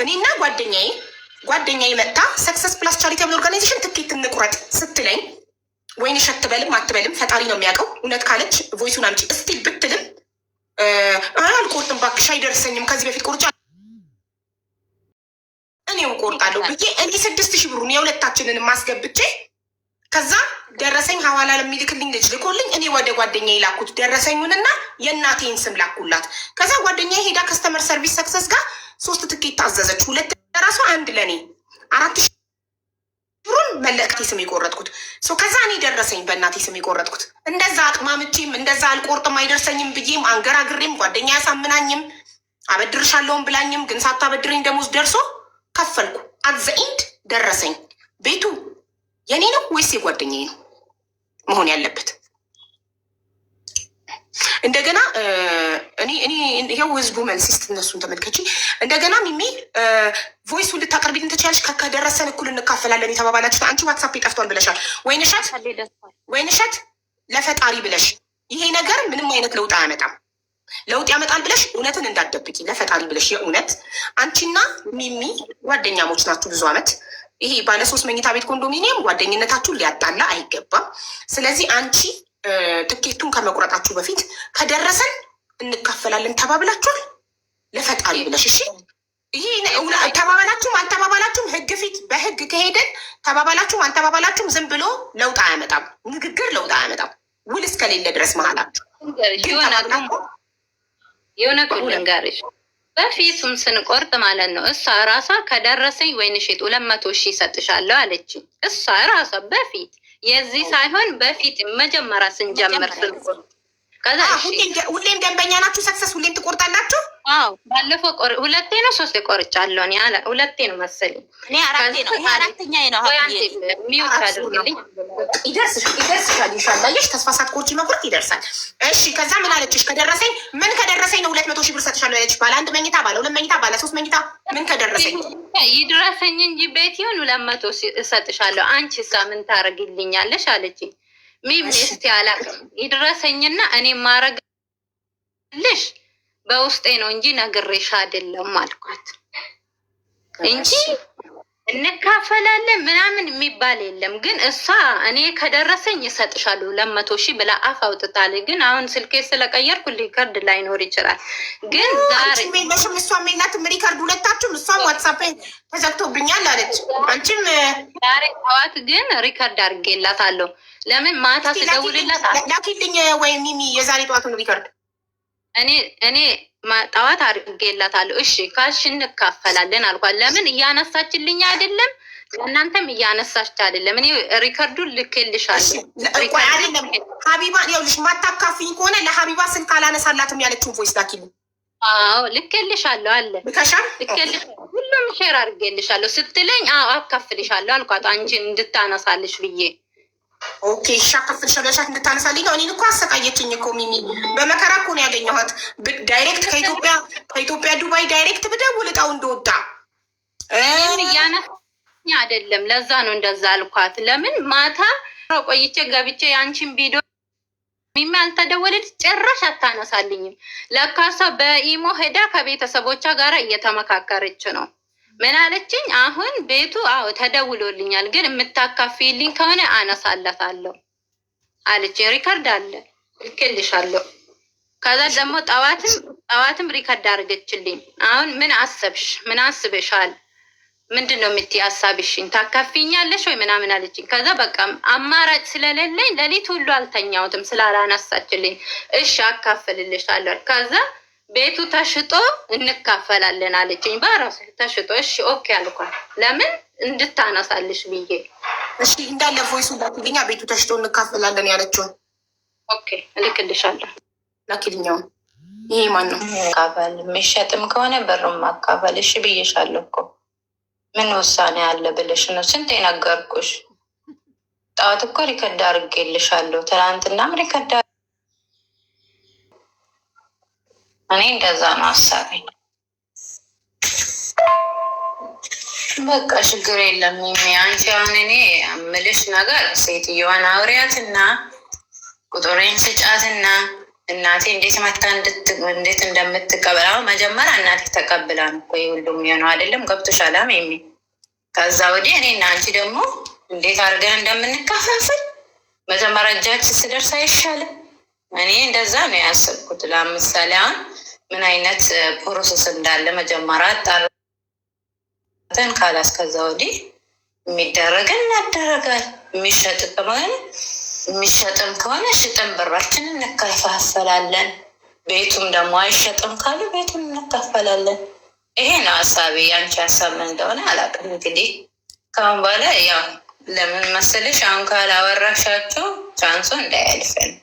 እኔና ጓደኛዬ መጣ ሰክሰስ ፕላስ ቻሪቴብል ኦርጋናይዜሽን ትኬት እንቁረጥ ስትለኝ ወይንሸት ትበልም አትበልም ፈጣሪ ነው የሚያውቀው። እውነት ካለች ቮይሱን አምጪ እስቲ ብትልም አልቆርጥም እባክሽ አይደርሰኝም ከዚህ በፊት ቆርጫ እኔው ቆርጣለሁ ብዬ እኔ 6,000 ብሩን የሁለታችንን ማስገብቼ ከዛ ደረሰኝ ሐዋላ ለሚልክልኝ ልጅ ልኮልኝ እኔ ወደ ጓደኛዬ ላኩት ደረሰኙንና የእናቴን ስም ላኩላት። ከዛ ጓደኛዬ ሄዳ ከስተመር ሰርቪስ ሰክሰስ ጋር 3 ትኬት ታዘዘች። 2 ለራሷ 1 ለእኔ 4,000 ብሩን መልእክቴ ስም የቆረጥኩት ከዛ እኔ ደረሰኝ በእናቴ ስም የቆረጥኩት። እንደዛ አቅማምቼም እንደዛ አልቆርጥም አይደርሰኝም ብዬም አንገራግሬም ጓደኛ ያሳምናኝም አበድርሻለሁም ብላኝም ግን ሳታበድረኝ ደሞዝ ደርሶ ከፈልኩ። አዘኢንድ ደረሰኝ ቤቱ የኔ ነው ወይስ የጓደኛዬ ነው መሆን ያለበት? እንደገና እኔ ይኸው ህዝቡ መልስ ስ እነሱን ተመልከች። እንደገና ሚሚ ቮይሱን ልታቀርቢልን ትችያለሽ። ከደረሰን እኩል እንካፈላለን የተባባላችሁ አንቺ ዋትሳፕ ጠፍቷል ብለሻል። ወይንሸት ለፈጣሪ ብለሽ ይሄ ነገር ምንም አይነት ለውጥ አያመጣም፣ ለውጥ ያመጣል ብለሽ እውነትን እንዳትደብቂ ለፈጣሪ ብለሽ የእውነት አንቺና ሚሚ ጓደኛሞች ናችሁ ብዙ አመት። ይሄ ባለ 3 መኝታ ቤት ኮንዶሚኒየም ጓደኝነታችሁን ሊያጣላ አይገባም። ስለዚህ አንቺ ትኬቱን ከመቁረጣችሁ በፊት ከደረሰን እንካፈላለን ተባብላችኋል ለፈጣሪ ብለሽ እሺ። ይሄ ተባባላችሁም አልተባባላችሁም ህግ ፊት በህግ ከሄደን ተባባላችሁም አልተባባላችሁም ዝም ብሎ ለውጥ አያመጣም። ንግግር ለውጥ አያመጣም ውል እስከሌለ ድረስ መሀላችሁ የሆነ ልንገርሽ በፊቱም ስንቆርጥ ማለት ነው እሷ ራሷ ከደረሰኝ ወይንሸት 200,000 ይሰጥሻለሁ አለችኝ። እሷ ራሷ በፊት የዚህ ሳይሆን በፊት መጀመሪያ ስንጀምር ስንቆርጥ ከዛ ሁሌም ደንበኛ ናችሁ ሰክሰስ ሁሌም ትቆርጣላችሁ? አዎ ባለፈው 2 ነው 3 ቆርጫለሁ እኔ 2 ነው መሰለኝ። እኔ 4 ነው ይሄ 4ኛ ነው። ሚውት አድርግልኝ ይደርስሻል ኢንሻአላህ። ይሽ ተስፋ ሳትቆርጪ መቁረጥ ይደርሳል። እሺ ከዛ ምን አለችሽ? ከደረሰኝ ነው 200,000 ብር ሰጥሻለሁ ያለች። ባለ 1 መኝታ ባለ 2 መኝታ ባለ 3 መኝታ ምን ከደረሰኝ ይድረሰኝ እንጂ ቤት ይሁን 200 እሰጥሻለሁ አንቺ ምን ታረግልኛለሽ አለችኝ። ሚሚ እስቲ አላውቅም ይድረሰኝና እኔ ማረግልሽ በውስጤ ነው እንጂ ነግሬሽ አይደለም አልኳት እንጂ እንካፈላለን ምናምን የሚባል የለም። ግን እሷ እኔ ከደረሰኝ እሰጥሻለሁ 200,000 ብላ አፍ አውጥታለች። ግን አሁን ስልኬ ስለቀየርኩ ሪከርድ ላይኖር ይችላል። ግን ዛሬ መሽም እሷም የላትም ሪከርድ ሁለታችሁም። እሷም ዋትሳፕ ተዘግቶብኛል አለች። አንቺም ዛሬ ጠዋት ግን ሪከርድ አድርጌላታለሁ። ለምን ማታ ስደውልላት ላኪልኝ ወይ ሚሚ የዛሬ ጠዋቱን ሪከርድ እኔ ጠዋት አድርጌላታለሁ። እሺ ካልሽ እንካፈላለን አልኳት። ለምን እያነሳችልኝ አይደለም፣ ለእናንተም እያነሳች አይደለም። እኔ ሪከርዱን ልክልሻለሁ። አይደለም ሀቢባ ይኸውልሽ፣ ማታካፊኝ ከሆነ ለሀቢባ ስልክ አላነሳላትም ያለችውን ቮይስ ላኪልኝ። አዎ ልክልሻለሁ አለ ልክልሻለሁ፣ ሁሉም ሼር አድርጌልሻለሁ ስትለኝ አዎ አካፍልሻለሁ አልኳት፣ አንቺን እንድታነሳልሽ ብዬ። ኦኬ እሺ አካፍልሻለሁ እሻት እንድታነሳልኝ ነው። እኔን እኮ አሰቃየችኝ እኮ ሚሚ፣ በመከራ እኮ ነው ያገኘኋት። ዳይሬክት ከኢትዮጵያ ዱባይ ዳይሬክት ብደውል እጣው እንደወጣ እያነሳኝ አይደለም። ለዛ ነው እንደዛ አልኳት። ለምን ማታ ቆይቼ ገብቼ የአንቺን ቪዲዮ ሚሚ አልተደወለች ጭራሽ አታነሳልኝም። ለካሷ በኢሞ ሄዳ ከቤተሰቦቿ ጋር እየተመካከረች ነው። ምን አለችኝ? አሁን ቤቱ አዎ ተደውሎልኛል፣ ግን የምታካፊልኝ ከሆነ አነሳለታለሁ አለች። ሪከርድ አለ ልክልሻለሁ። ከዛ ደግሞ ጠዋትም ሪከርድ አድርገችልኝ። አሁን ምን አሰብሽ? ምን አስበሻል? ምንድን ነው የምትይ? ሀሳብሽን ታካፊኛለሽ ወይ ምናምን አለችኝ። ከዛ በቃ አማራጭ ስለሌለኝ ሌሊት ሁሉ አልተኛሁትም ስላላነሳችልኝ። እሺ አካፍልልሻለሁ። ከዛ ቤቱ ተሽጦ እንካፈላለን አለችኝ። በራሱ ተሽጦ እሺ ኦኬ አልኳት። ለምን እንድታነሳልሽ ብዬ። እሺ እንዳለ ቮይሱ ላኪልኛ። ቤቱ ተሽጦ እንካፈላለን ያለችውን ኦኬ እልክልሻለሁ። ላኪልኛው። ይሄ ማን ነው? ማካፈል የሚሸጥም ከሆነ ብሩም ማካፈል። እሺ ብዬሻለሁ እኮ ምን ውሳኔ አለ ብለሽ ነው? ስንት የነገርኩሽ። ጠዋት እኮ ሪከርድ አድርጌልሻለሁ። ትናንትናም ሪከርድ እኔ እንደዛ ነው ሀሳቤ። በቃ ችግር የለም። አንቺ አሁን እኔ የምልሽ ነገር ሴትዮዋን አውሪያትና ቁጥሬን ስጫትና እናቴ እንዴት መታ እንዴት እንደምትቀበል አሁን መጀመሪያ እናቴ ተቀብላ ነው እኮ ሁሉም የሆነው አይደለም። ገብቶሻል ሚሚ? ከዛ ወዲህ እኔ እና አንቺ ደግሞ እንዴት አድርገን እንደምንከፋፈል መጀመሪያ እጃችን ስደርስ አይሻልም? እኔ እንደዛ ነው ያሰብኩት። ለምሳሌ አሁን ምን አይነት ፕሮሰስ እንዳለ መጀመሪያ አጣርተን ካላስ ከዛ ወዲህ የሚደረገን እናደረጋል። የሚሸጥም ከሆነ ሽጥን ብራችንን እንከፋፈላለን። ቤቱም ደግሞ አይሸጥም ካሉ ቤቱን እንከፈላለን። ይሄ ነው ሀሳቤ። ያንቺ ሀሳብ ምን እንደሆነ አላውቅም። እንግዲህ ከአሁን በኋላ ያው ለምን መሰለሽ አሁን ካላወራሻቸው ቻንሱ እንዳያልፈን።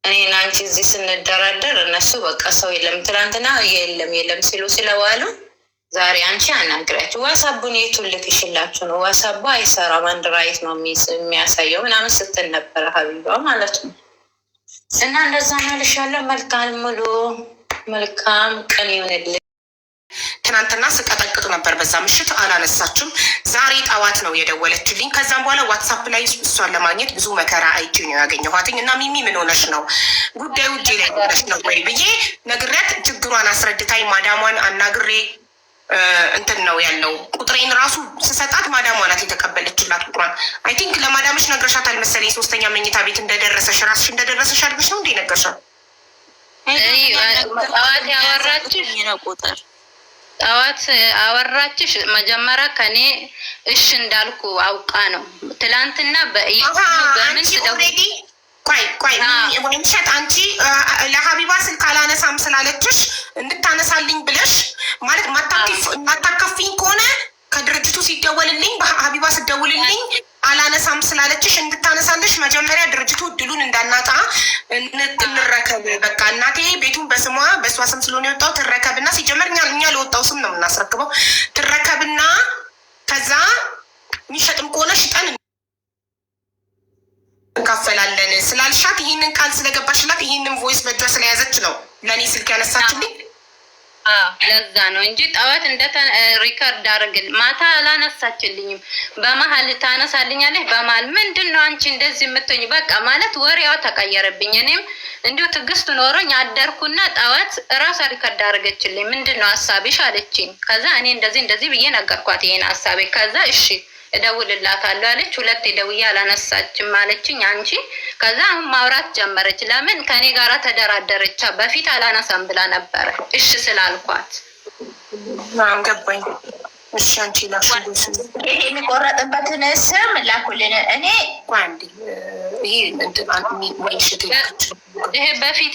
እኔና አንቺ እዚህ ስንደራደር እነሱ በቃ ሰው የለም ትናንትና የለም ሲሉ ስለዋሉ ዛሬ አንቺ አናግራችሁ ዋሳቡን የቱን ልክሽላችሁ ነው? ዋሳቡ አይሰራም አንድ ራይት ነው የሚያሳየው ምናምን ስትል ነበረ ሀቢባ ማለት ነው። እና እንደዛ ነው ልሻለሁ። መልካም ቀን ይሆንልኝ። ትናንትና ስቀጠቅጡ ነበር፣ በዛ ምሽት አላነሳችም። ዛሬ ጠዋት ነው የደወለችልኝ። ከዛም በኋላ ዋትሳፕ ላይ እሷን ለማግኘት ብዙ መከራ አይቼ ነው ያገኘኋትኝ። እና ሚሚ ምን ሆነሽ ነው ጉዳዩ እጄ ላይ ሆነሽ ነው ወይ ብዬ ነግሬያት ችግሯን አስረድታኝ ማዳሟን አናግሬ እንትን ነው ያለው። ቁጥሬን ራሱ ስሰጣት ማዳሟ ናት የተቀበለችላት ቁጥሯን። አይ ቲንክ ለማዳምሽ ነግረሻታል መሰለኝ። 3ኛ መኝታ ቤት እንደደረሰሽ ራስሽ እንደደረሰሽ አድርገሽ ነው እንዴ ነገርሻት? ጠዋት ያወራችሽ ነው ቁጥር ጠዋት አወራችሽ። መጀመሪያ ከኔ እሽ እንዳልኩ አውቃ ነው። ትላንትና በምን ቆይ ወይምሸት አንቺ ለሀቢባ ስልክ አላነሳም ስላለችሽ እንድታነሳልኝ ብለሽ ማለት ማታከፊኝ ከሆነ ከድርጅቱ ሲደወልልኝ በሀቢባ ስደውልልኝ አላነሳም ስላለችሽ እንድታነሳልሽ መጀመሪያ ድርጅቱ እድሉን እንዳናጣ እንረከብ። በቃ እናቴ ቤቱን በእሷ ስም ስለሆነ የወጣው ትረከብና ሲጀመር እኛ ለወጣው ስም ነው የምናስረክበው። ትረከብና ከዛ የሚሸጥም ከሆነ ሽጠን እንካፈላለን ስላልሻት ይህንን ቃል ስለገባሽላት ይህንን ቮይስ በእጇ ስለያዘች ነው ለእኔ ስልክ ያነሳችልኝ። ለዛ ነው እንጂ ጠዋት ሪከርድ አድርግል ማታ አላነሳችልኝም። በመሀል ታነሳልኛለች። በመሀል ምንድን ነው አንቺ እንደዚህ የምትሆኝ? በቃ ማለት ወሬዋ ተቀየረብኝ። እኔም እንዲሁ ትዕግስት ኖሮኝ አደርኩና ጠዋት እራሷ ሪከርድ አድርገችልኝ። ምንድን ነው ሀሳብሽ አለችኝ። ከዛ እኔ እንደዚህ ብዬ ነገርኳት ይሄን ሀሳቤ። ከዛ እሺ እደውልላታለሁ አለች። 2 ደውዬ አላነሳችም አለችኝ አንቺ። ከዛ አሁን ማውራት ጀመረች። ለምን ከኔ ጋራ ተደራደረቻ። በፊት አላነሳም ብላ ነበረ እሺ ስላልኳት ገባኝ። እሺ አንቺ ላሽ የሚቆረጥበትን ስም ላኩልን። እኔ ይሄ በፊት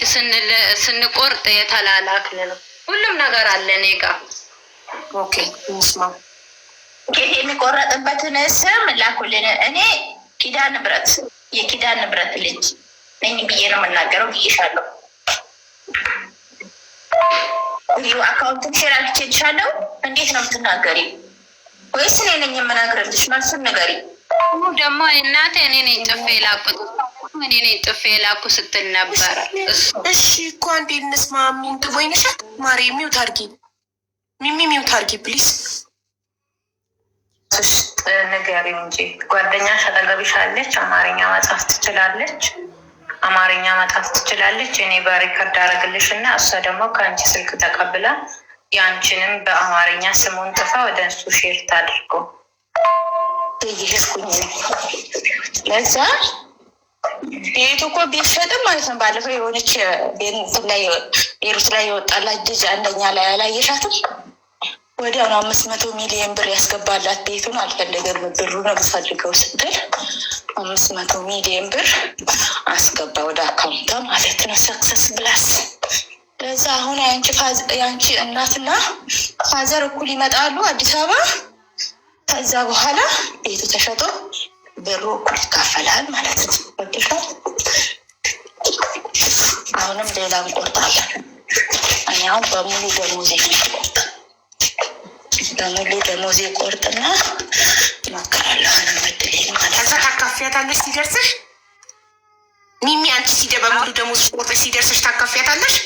ስንቆርጥ የተላላክን ነው። ሁሉም ነገር አለ እኔ ጋ። ኦኬ እንስማ። የሚቆረጥበትን ስም ላኩልን። እኔ ኪዳነ ምህረት የኪዳነ ምህረት ልጅ ነኝ ብዬ ነው የምናገረው ብዬሻለሁ። አካውንትን ሼር አድርጌልሻለሁ። እንዴት ነው የምትናገሪ? ወይስ እኔ ነኝ የምናገርልሽ? መልሱን ንገሪ። ደግሞ እናቴ እኔ ነኝ ጥፌ ላኩት፣ እኔ ነኝ ጥፌ ላኩ ስትል ነበረ። እሺ እኮ አንዴ እንስማ። ሚንት ወይንሸት ማሪ ሚውት አድርጊ፣ ሚሚ ሚውት አድርጊ ፕሊዝ። ንገሪው እንጂ ጓደኛሽ አጠገብሽ አለች፣ አማርኛ መጻፍ ትችላለች፣ አማርኛ መጻፍ ትችላለች። እኔ በሪከርድ አደረግልሽ እና እሷ ደግሞ ከአንቺ ስልክ ተቀብላ የአንቺንም በአማርኛ ስሙን ጥፋ ወደ እሱ ሼር ታድርጎ ይሄድኩኝ። ለዛ ቤቱ እኮ ቢሸጥም ማለት ነው። ባለፈው የሆነች ቤሩት ላይ የወጣላት ልጅ አንደኛ ላይ አላየሻትም? ወዲያውኑ 500 ሚሊዮን ብር ያስገባላት። ቤቱን አልፈለገም፣ ብሩ ነው የምፈልገው ስትል 500 ሚሊዮን ብር አስገባ ወደ አካውንቷ ማለት ነው። ሰክሰስ ብላስ። ለዛ አሁን የአንቺ እናትና ፋዘር እኩል ይመጣሉ አዲስ አበባ። ከዛ በኋላ ቤቱ ተሸጦ ብሩ እኩል ይካፈላል ማለት ነው። ወጥቷል። አሁንም ሌላ እንቆርጣለን። እኔ አሁን በሙሉ ደሞዜ ቆርጥ በሙሉ ደሞዜ ቆርጥና እሞክራለሁ። መድሌ ማለት ከዛ ታካፊያታለሽ ሲደርስሽ። ሚሚ አንቺ በሙሉ ደሞዝ ቆርጥ ሲደርስሽ ታካፊያታለሽ።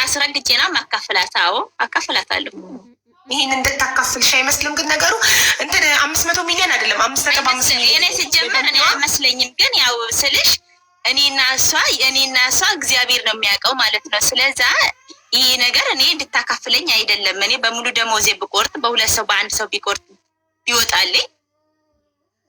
አስረግጬና ማካፍላት። አዎ አካፍላታለሁ። ይህን እንድታካፍልሽ አይመስልም? ግን ነገሩ እንትን 500 ሚሊዮን አይደለም 5.5 ሚሊዮን ሲጀመር እኔ አይመስለኝም። ግን ያው ስልሽ እኔና እሷ እግዚአብሔር ነው የሚያውቀው ማለት ነው። ስለዛ ይህ ነገር እኔ እንድታካፍለኝ አይደለም። እኔ በሙሉ ደሞዜ ብቆርጥ በሁለት ሰው በአንድ ሰው ቢቆርጥ ቢወጣልኝ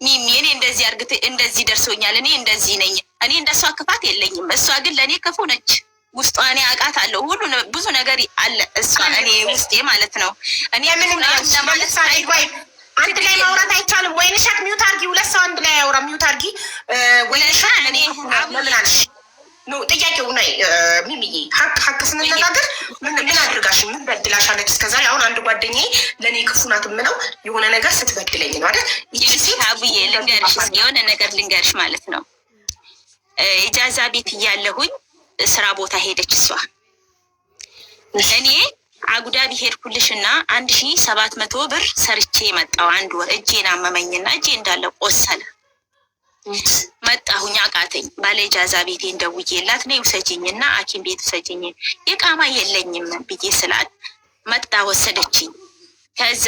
ሚሚ እኔ እንደዚህ አርግት እንደዚህ ደርሶኛል፣ እኔ እንደዚህ ነኝ፣ እኔ እንደሷ ክፋት የለኝም። እሷ ግን ለእኔ ክፉ ነች። ውስጧ እኔ አውቃታለሁ። ሁሉ ብዙ ነገር አለ እሷ እኔ ውስጤ ማለት ነው። እኔ ምን ለማለት አንድ ላይ ማውራት አይቻልም። ወይንሸት ሚውት አርጊ። ሁለት ሰው አንድ ላይ ያውራ። ሚውት አርጊ ወይንሸት። እኔ ለምናልሽ ኖ ጥያቄው ነው ሚሚዬ፣ ሀቅ ስንነጋገር ምን አድርጋሽ ምን በድላሻለች እስከዛሬ? አሁን አንድ ጓደኛዬ ለእኔ ክፉ ናት የምለው የሆነ ነገር ስትበድለኝ ነው አይደል? አቡዬ ልንገርሽ፣ የሆነ ነገር ልንገርሽ ማለት ነው። ኢጃዛ ቤት እያለሁኝ ስራ ቦታ ሄደች እሷ። እኔ አጉዳቢ ሄድኩልሽ እና 1700 ብር ሰርቼ መጣሁ። አንድ ወር እጄን አመመኝና እጄ እንዳለ ቆሰለ። መጣሁኝ አቃተኝ። ባለ ኢጃዛ ቤቴ እንደውዬላት ነይ ውሰጂኝና ሐኪም ቤት ውሰጂኝ የቃማ የለኝም ብዬ ስላት መጣ ወሰደችኝ። ከዛ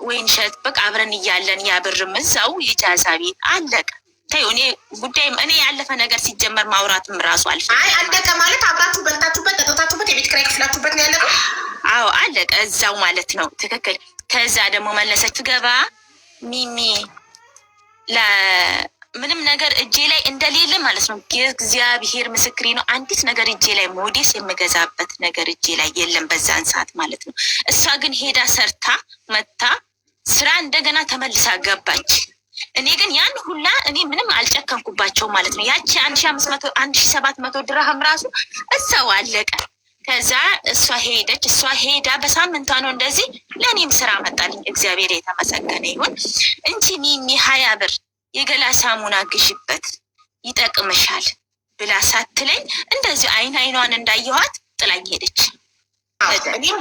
ወይንሸት በቃ አብረን እያለን ያብርም እዛው ኢጃዛ ቤት አለቀ። እኔ ጉዳይም እኔ ያለፈ ነገር ሲጀመር ማውራትም ራሱ አልፈ አለቀ ማለት አብራችሁ በልታችሁበት ጠጥታችሁበት የቤት ኪራይ ክፍላችሁበት ነው ያለቀው። አዎ አለቀ እዛው ማለት ነው። ትክክል። ከዛ ደግሞ መለሰች ገባ ሚሚ ለምንም ነገር እጄ ላይ እንደሌለ ማለት ነው። እግዚአብሔር ምስክሬ ነው። አንዲት ነገር እጄ ላይ ሞዴስ የምገዛበት ነገር እጄ ላይ የለም በዛን ሰዓት ማለት ነው። እሷ ግን ሄዳ ሰርታ መታ ስራ እንደገና ተመልሳ ገባች። እኔ ግን ያን ሁላ እኔ ምንም አልጨከንኩባቸው ማለት ነው። ያቺ 1500 1700 ድርሃም ራሱ እዛው አለቀ። ከዛ እሷ ሄደች። እሷ ሄዳ በሳምንቷ ነው እንደዚህ ለእኔም ስራ መጣልኝ። እግዚአብሔር የተመሰገነ ይሁን እንጂ ሚሚ 20 ብር የገላ ሳሙና ግሽበት ይጠቅምሻል ብላ ሳትለኝ እንደዚህ አይኗን እንዳየኋት ጥላኝ ሄደች።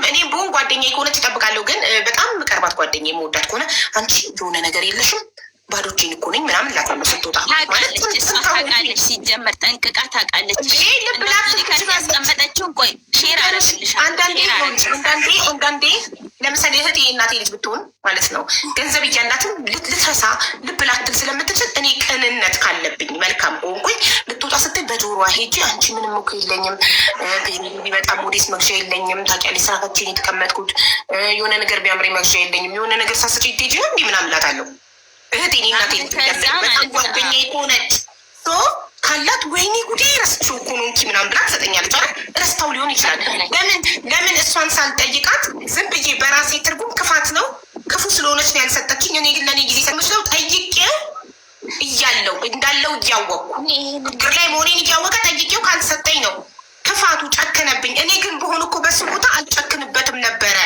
እኔም ብሆን ጓደኛዬ ከሆነች እጠብቃለሁ። ግን በጣም ቀርባት ጓደኛዬ መወዳት ከሆነ አንቺ የሆነ ነገር የለሽም ባዶ እጄን እኮ ነኝ ምናምን ላታለ ስትወጣ ታውቃለች። እሷ ታውቃለች፣ ሲጀመር ጠንቅቃ ታውቃለች። ያስቀመጠችውን ቆይ ሼር አደረግልሻለሁ። አንዳንዴ ለምሳሌ እህቴ እናቴ ልጅ ብትሆን ማለት ነው ገንዘብ እያላትም ልትረሳ ልብ ላትል ስለምትችል እኔ ቅንነት ካለብኝ መልካም ሆንኩኝ ልትወጣ ስትል በጆሮዋ ሄጄ አንቺ ምንም እኮ የለኝም በጣም ሞዴስ መግዣ የለኝም ታውቂያለሽ፣ ስራታችን የተቀመጥኩት የሆነ ነገር ቢያምሬ መግዣ የለኝም የሆነ ነገር ሳስጭ ቴጅ ነው እንዲህ ምናምን እላታለሁ። እህቴ እናቴ በጣም ጓደኛዬ ከሆነች ካላት ወይኔ ጉዴ ረስቼው እኮ ነው እንኪ ምናምን ብላ ትሰጠኛለች። ረስታው ሊሆን ይችላል። ለምን እሷን ሳልጠይቃት ዝም ብዬ በራሴ ትርጉም ክፋት ነው ክፉ ስለሆነች ነው ያልሰጠችኝ። እኔ ግን ለእኔ ጊዜ ሰምችለው ጠይቄው እያለው እንዳለው እያወቅኩ እግር ላይ መሆኔን እያወቀ ጠይቄው ካልሰጠኝ ነው ክፋቱ። ጨከነብኝ። እኔ ግን በሆኑ እኮ በሱ ቦታ አልጨክንበትም ነበረ።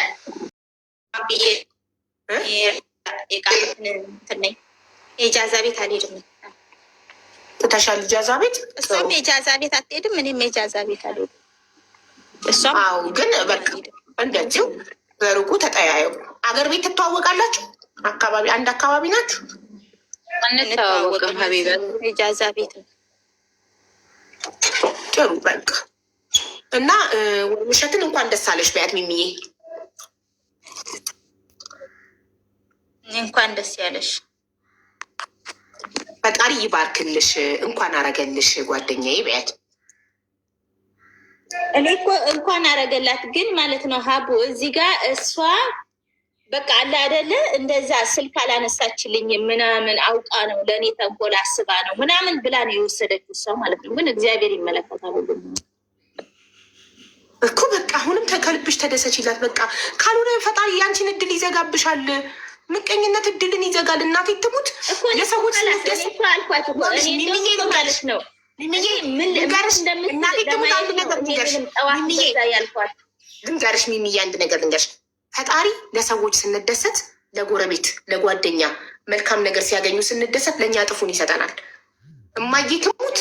የጃዛ ቤት አልሄድም። ትተሻል ጃዛ ቤት? እሷም የጃዛ ቤት አትሄድም፣ እኔም የጃዛ ቤት አልሄድም። እሷም አዎ። ግን በቃ እንደዚሁ በሩቁ ተጠያየው። አገር ቤት ትተዋወቃላችሁ? አካባቢ አንድ አካባቢ ናችሁ? አንተዋወቅም ሀቢባ። የጃዛ ቤት ነው። ጥሩ በቃ እና ውሸትን እንኳን ደስ አለሽ በያት ሚሚዬ። እንኳን ደስ ያለሽ። ፈጣሪ ይባርክልሽ። እንኳን አረገልሽ ጓደኛዬ በያት። እኔ እኮ እንኳን አረገላት ግን ማለት ነው ሀቡ እዚህ ጋር እሷ በቃ አለ አይደለ እንደዛ ስልክ አላነሳችልኝ ምናምን አውቃ ነው ለእኔ ተንኮል አስባ ነው ምናምን ብላ ነው የወሰደችው እሷ ማለት ነው። ግን እግዚአብሔር ይመለከታል እኮ በቃ አሁንም ከልብሽ ተደሰችላት። በቃ ካልሆነ ፈጣሪ ያንቺን እድል ይዘጋብሻል። ምቀኝነት እድልን ይዘጋል። እናቴ ትሙት ለሰዎች ስለደስ አልኳት እኮ እኔ ማለት ነው እናቴ ትሙት አንድ ነገር ልንገርሽ ሚሚዬ፣ አንድ ነገር ልንገርሽ። ፈጣሪ ለሰዎች ስንደሰት፣ ለጎረቤት ለጓደኛ መልካም ነገር ሲያገኙ ስንደሰት ለእኛ እጥፉን ይሰጠናል። እማዬ ትሙት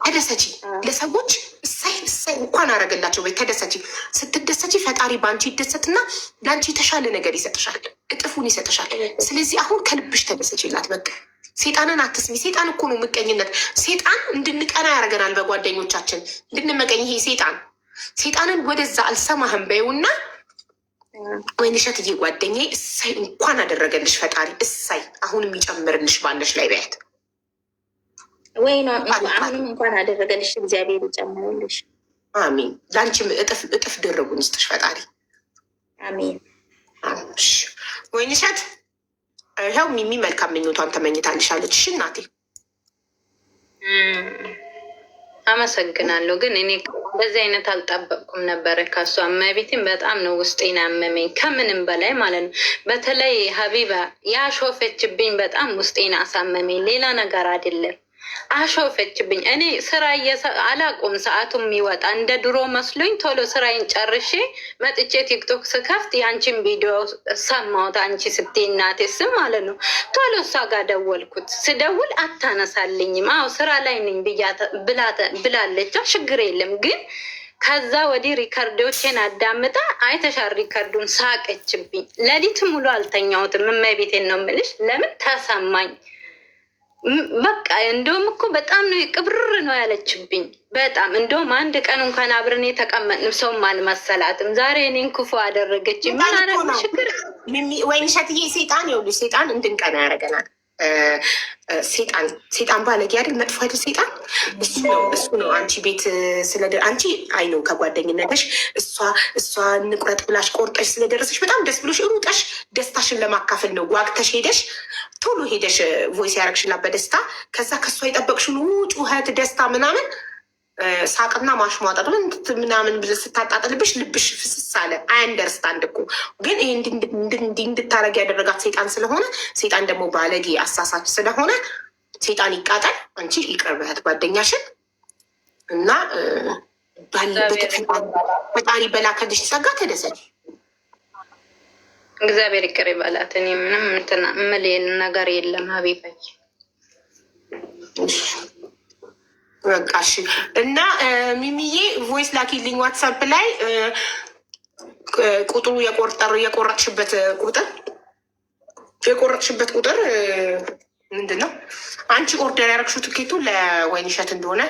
ተደሰቺ፣ ለሰዎች እሳይ እሳይ እንኳን አረገላቸው ወይ ተደሰቺ። ስትደሰቺ ፈጣሪ በአንቺ ይደሰትና ለአንቺ የተሻለ ነገር ይሰጥሻል፣ እጥፉን ይሰጥሻል። ስለዚህ አሁን ከልብሽ ተደሰቺላት። በቃ ሴጣንን አትስሚ። ሴጣን እኮ ነው ምቀኝነት። ሴጣን እንድንቀና ያደርገናል በጓደኞቻችን እንድንመቀኝ። ይሄ ሴጣንን ወደዛ አልሰማህም በይውና ወይንሸትዬ ጓደኛዬ እሳይ እንኳን አደረገልሽ ፈጣሪ እሳይ አሁንም ይጨምርልሽ ባለሽ ላይ በያት። ወይ ነው አሁንም እንኳን አደረገልሽ እግዚአብሔር ይጨምርልሽ። አሚን። ለአንቺም እጥፍ ድርቡን ይስጥሽ ፈጣሪ አሚን። ወይንሸት ይኸው ሚሚ መልካም ምኞቷን ተመኝታልሻለች። እሺ እናቴ አመሰግናለሁ። ግን እኔ በዚህ አይነት አልጠበቅኩም ነበረ ከሷ። እመቤቴን በጣም ነው ውስጤን አመመኝ ከምንም በላይ ማለት ነው። በተለይ ሀቢባ ያሾፈችብኝ በጣም ውስጤን አሳመመኝ። ሌላ ነገር አይደለም። አሾፈችብኝ። እኔ ስራ አላቁም ሰዓቱም የሚወጣ እንደ ድሮ መስሎኝ ቶሎ ስራዬን ጨርሼ መጥቼ ቲክቶክ ስከፍት የአንቺን ቪዲዮ ሰማሁት። አንቺ ስትይ እናቴ ስም ማለት ነው። ቶሎ እሷ ጋር ደወልኩት። ስደውል አታነሳልኝም። አዎ ስራ ላይ ነኝ ብላለች። ችግር የለም ግን ከዛ ወዲህ ሪከርዶቼን አዳምጣ አይተሻል። ሪከርዱን ሳቀችብኝ። ሌሊት ሙሉ አልተኛሁትም። እመቤቴን ነው የምልሽ። ለምን ተሰማኝ። በቃ እንደውም እኮ በጣም ነው ቅብርር ነው ያለችብኝ። በጣም እንደውም አንድ ቀን እንኳን አብረን የተቀመጥን ሰውም አልመሰላትም። ዛሬ እኔን ክፉ አደረገች። ምን አደረግ ችግር ወይንሸትዬ ሴጣን ይኸውልሽ፣ ሴጣን እንድንቀና ያደርገናል። ሴጣን ባለጌ አይደል? መጥፎ አይደል? ሴጣን እሱ ነው። አንቺ ቤት አንቺ አይ ነው ከጓደኝነትሽ እሷ እንቁረጥ ብላሽ ቆርጠሽ ስለደረሰሽ በጣም ደስ ብሎሽ ሩጠሽ ደስታሽን ለማካፈል ነው ጓግተሽ ሄደሽ ቶሎ ሄደሽ ቮይስ ያደረግሽላት በደስታ ከዛ ከእሷ የጠበቅሽን ጩኸት ደስታ ምናምን ሳቅና ማሽሟጠጥ ምናምን ስታጣጥልብሽ ልብሽ ፍስስ አለ። አንደርስታንድ እኮ ግን ይህ እንድታረግ ያደረጋት ሴጣን ስለሆነ፣ ሴጣን ደግሞ ባለጌ አሳሳች ስለሆነ ሴጣን ይቃጠል። አንቺ ይቅርብህት ጓደኛሽን እና ፈጣሪ በላከልሽ ጸጋ ተደሰች። እግዚአብሔር ይቅር ይበላት። እኔ ምንም እንትና ምልን ነገር የለም ሀቢባይ በቃሽ። እና ሚሚዬ ቮይስ ላኪልኝ ዋትሳፕ ላይ ቁጥሩ የቆረጥሽበት ቁጥር ምንድን ነው? አንቺ ኦርደር ያደረግሽው ትኬቱ ለወይንሸት እንደሆነ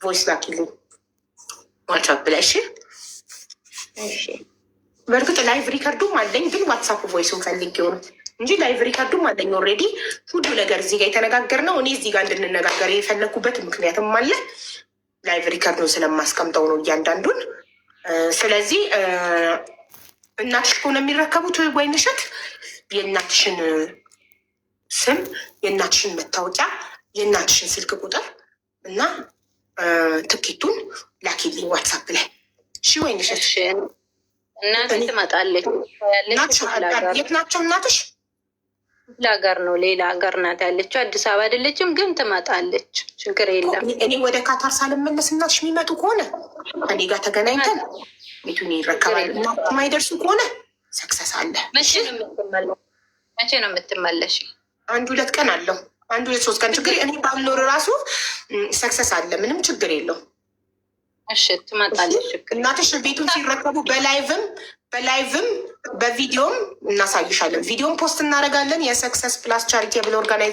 ቮይስ ላኪልኝ ዋትሳፕ ላይ። እሺ። በእርግጥ ላይቭ ሪከርዱም አለኝ፣ ግን ዋትሳፕ ቮይሱን ፈልጌው ነው እንጂ ላይቭ ሪከርዱም አለኝ ኦልሬዲ። ሁሉ ነገር እዚህ ጋር የተነጋገርነው እኔ እዚህ ጋር እንድንነጋገር የፈለግኩበት ምክንያትም አለ። ላይቭ ሪከርዱን ስለማስቀምጠው ነው እያንዳንዱን። ስለዚህ እናትሽ ከሆነ የሚረከቡት ወይንሸት የእናትሽን ስም፣ የእናትሽን መታወቂያ፣ የእናትሽን ስልክ ቁጥር እና ትኬቱን ላኪልኝ ዋትሳፕ ላይ። እሺ ወይንሸት። እናቴ ትመጣለች። የት ናቸው እናትሽ? ለሀገር ነው ሌላ ሀገር ናት ያለችው፣ አዲስ አበባ አይደለችም። ግን ትመጣለች፣ ችግር የለም። እኔ ወደ ካታር ሳልመለስ እናትሽ የሚመጡ ከሆነ እኔ ጋር ተገናኝተን ቤቱን ይረከባል። እና የማይደርሱ ከሆነ ሰክሰስ አለ። መቼ ነው የምትመለሽ? 1-2 ቀን አለው። 1-3 ቀን ችግር እኔ ባልኖር ራሱ ሰክሰስ አለ። ምንም ችግር የለው። እሺ ትመጣለች። እናትሽ ቤቱን ሲረከቡ በላይቭም በቪዲዮም እናሳይሻለን። ቪዲዮም ፖስት እናደርጋለን። የሰክሰስ ፕላስ ቻሪቴብል ኦርጋናይዜሽን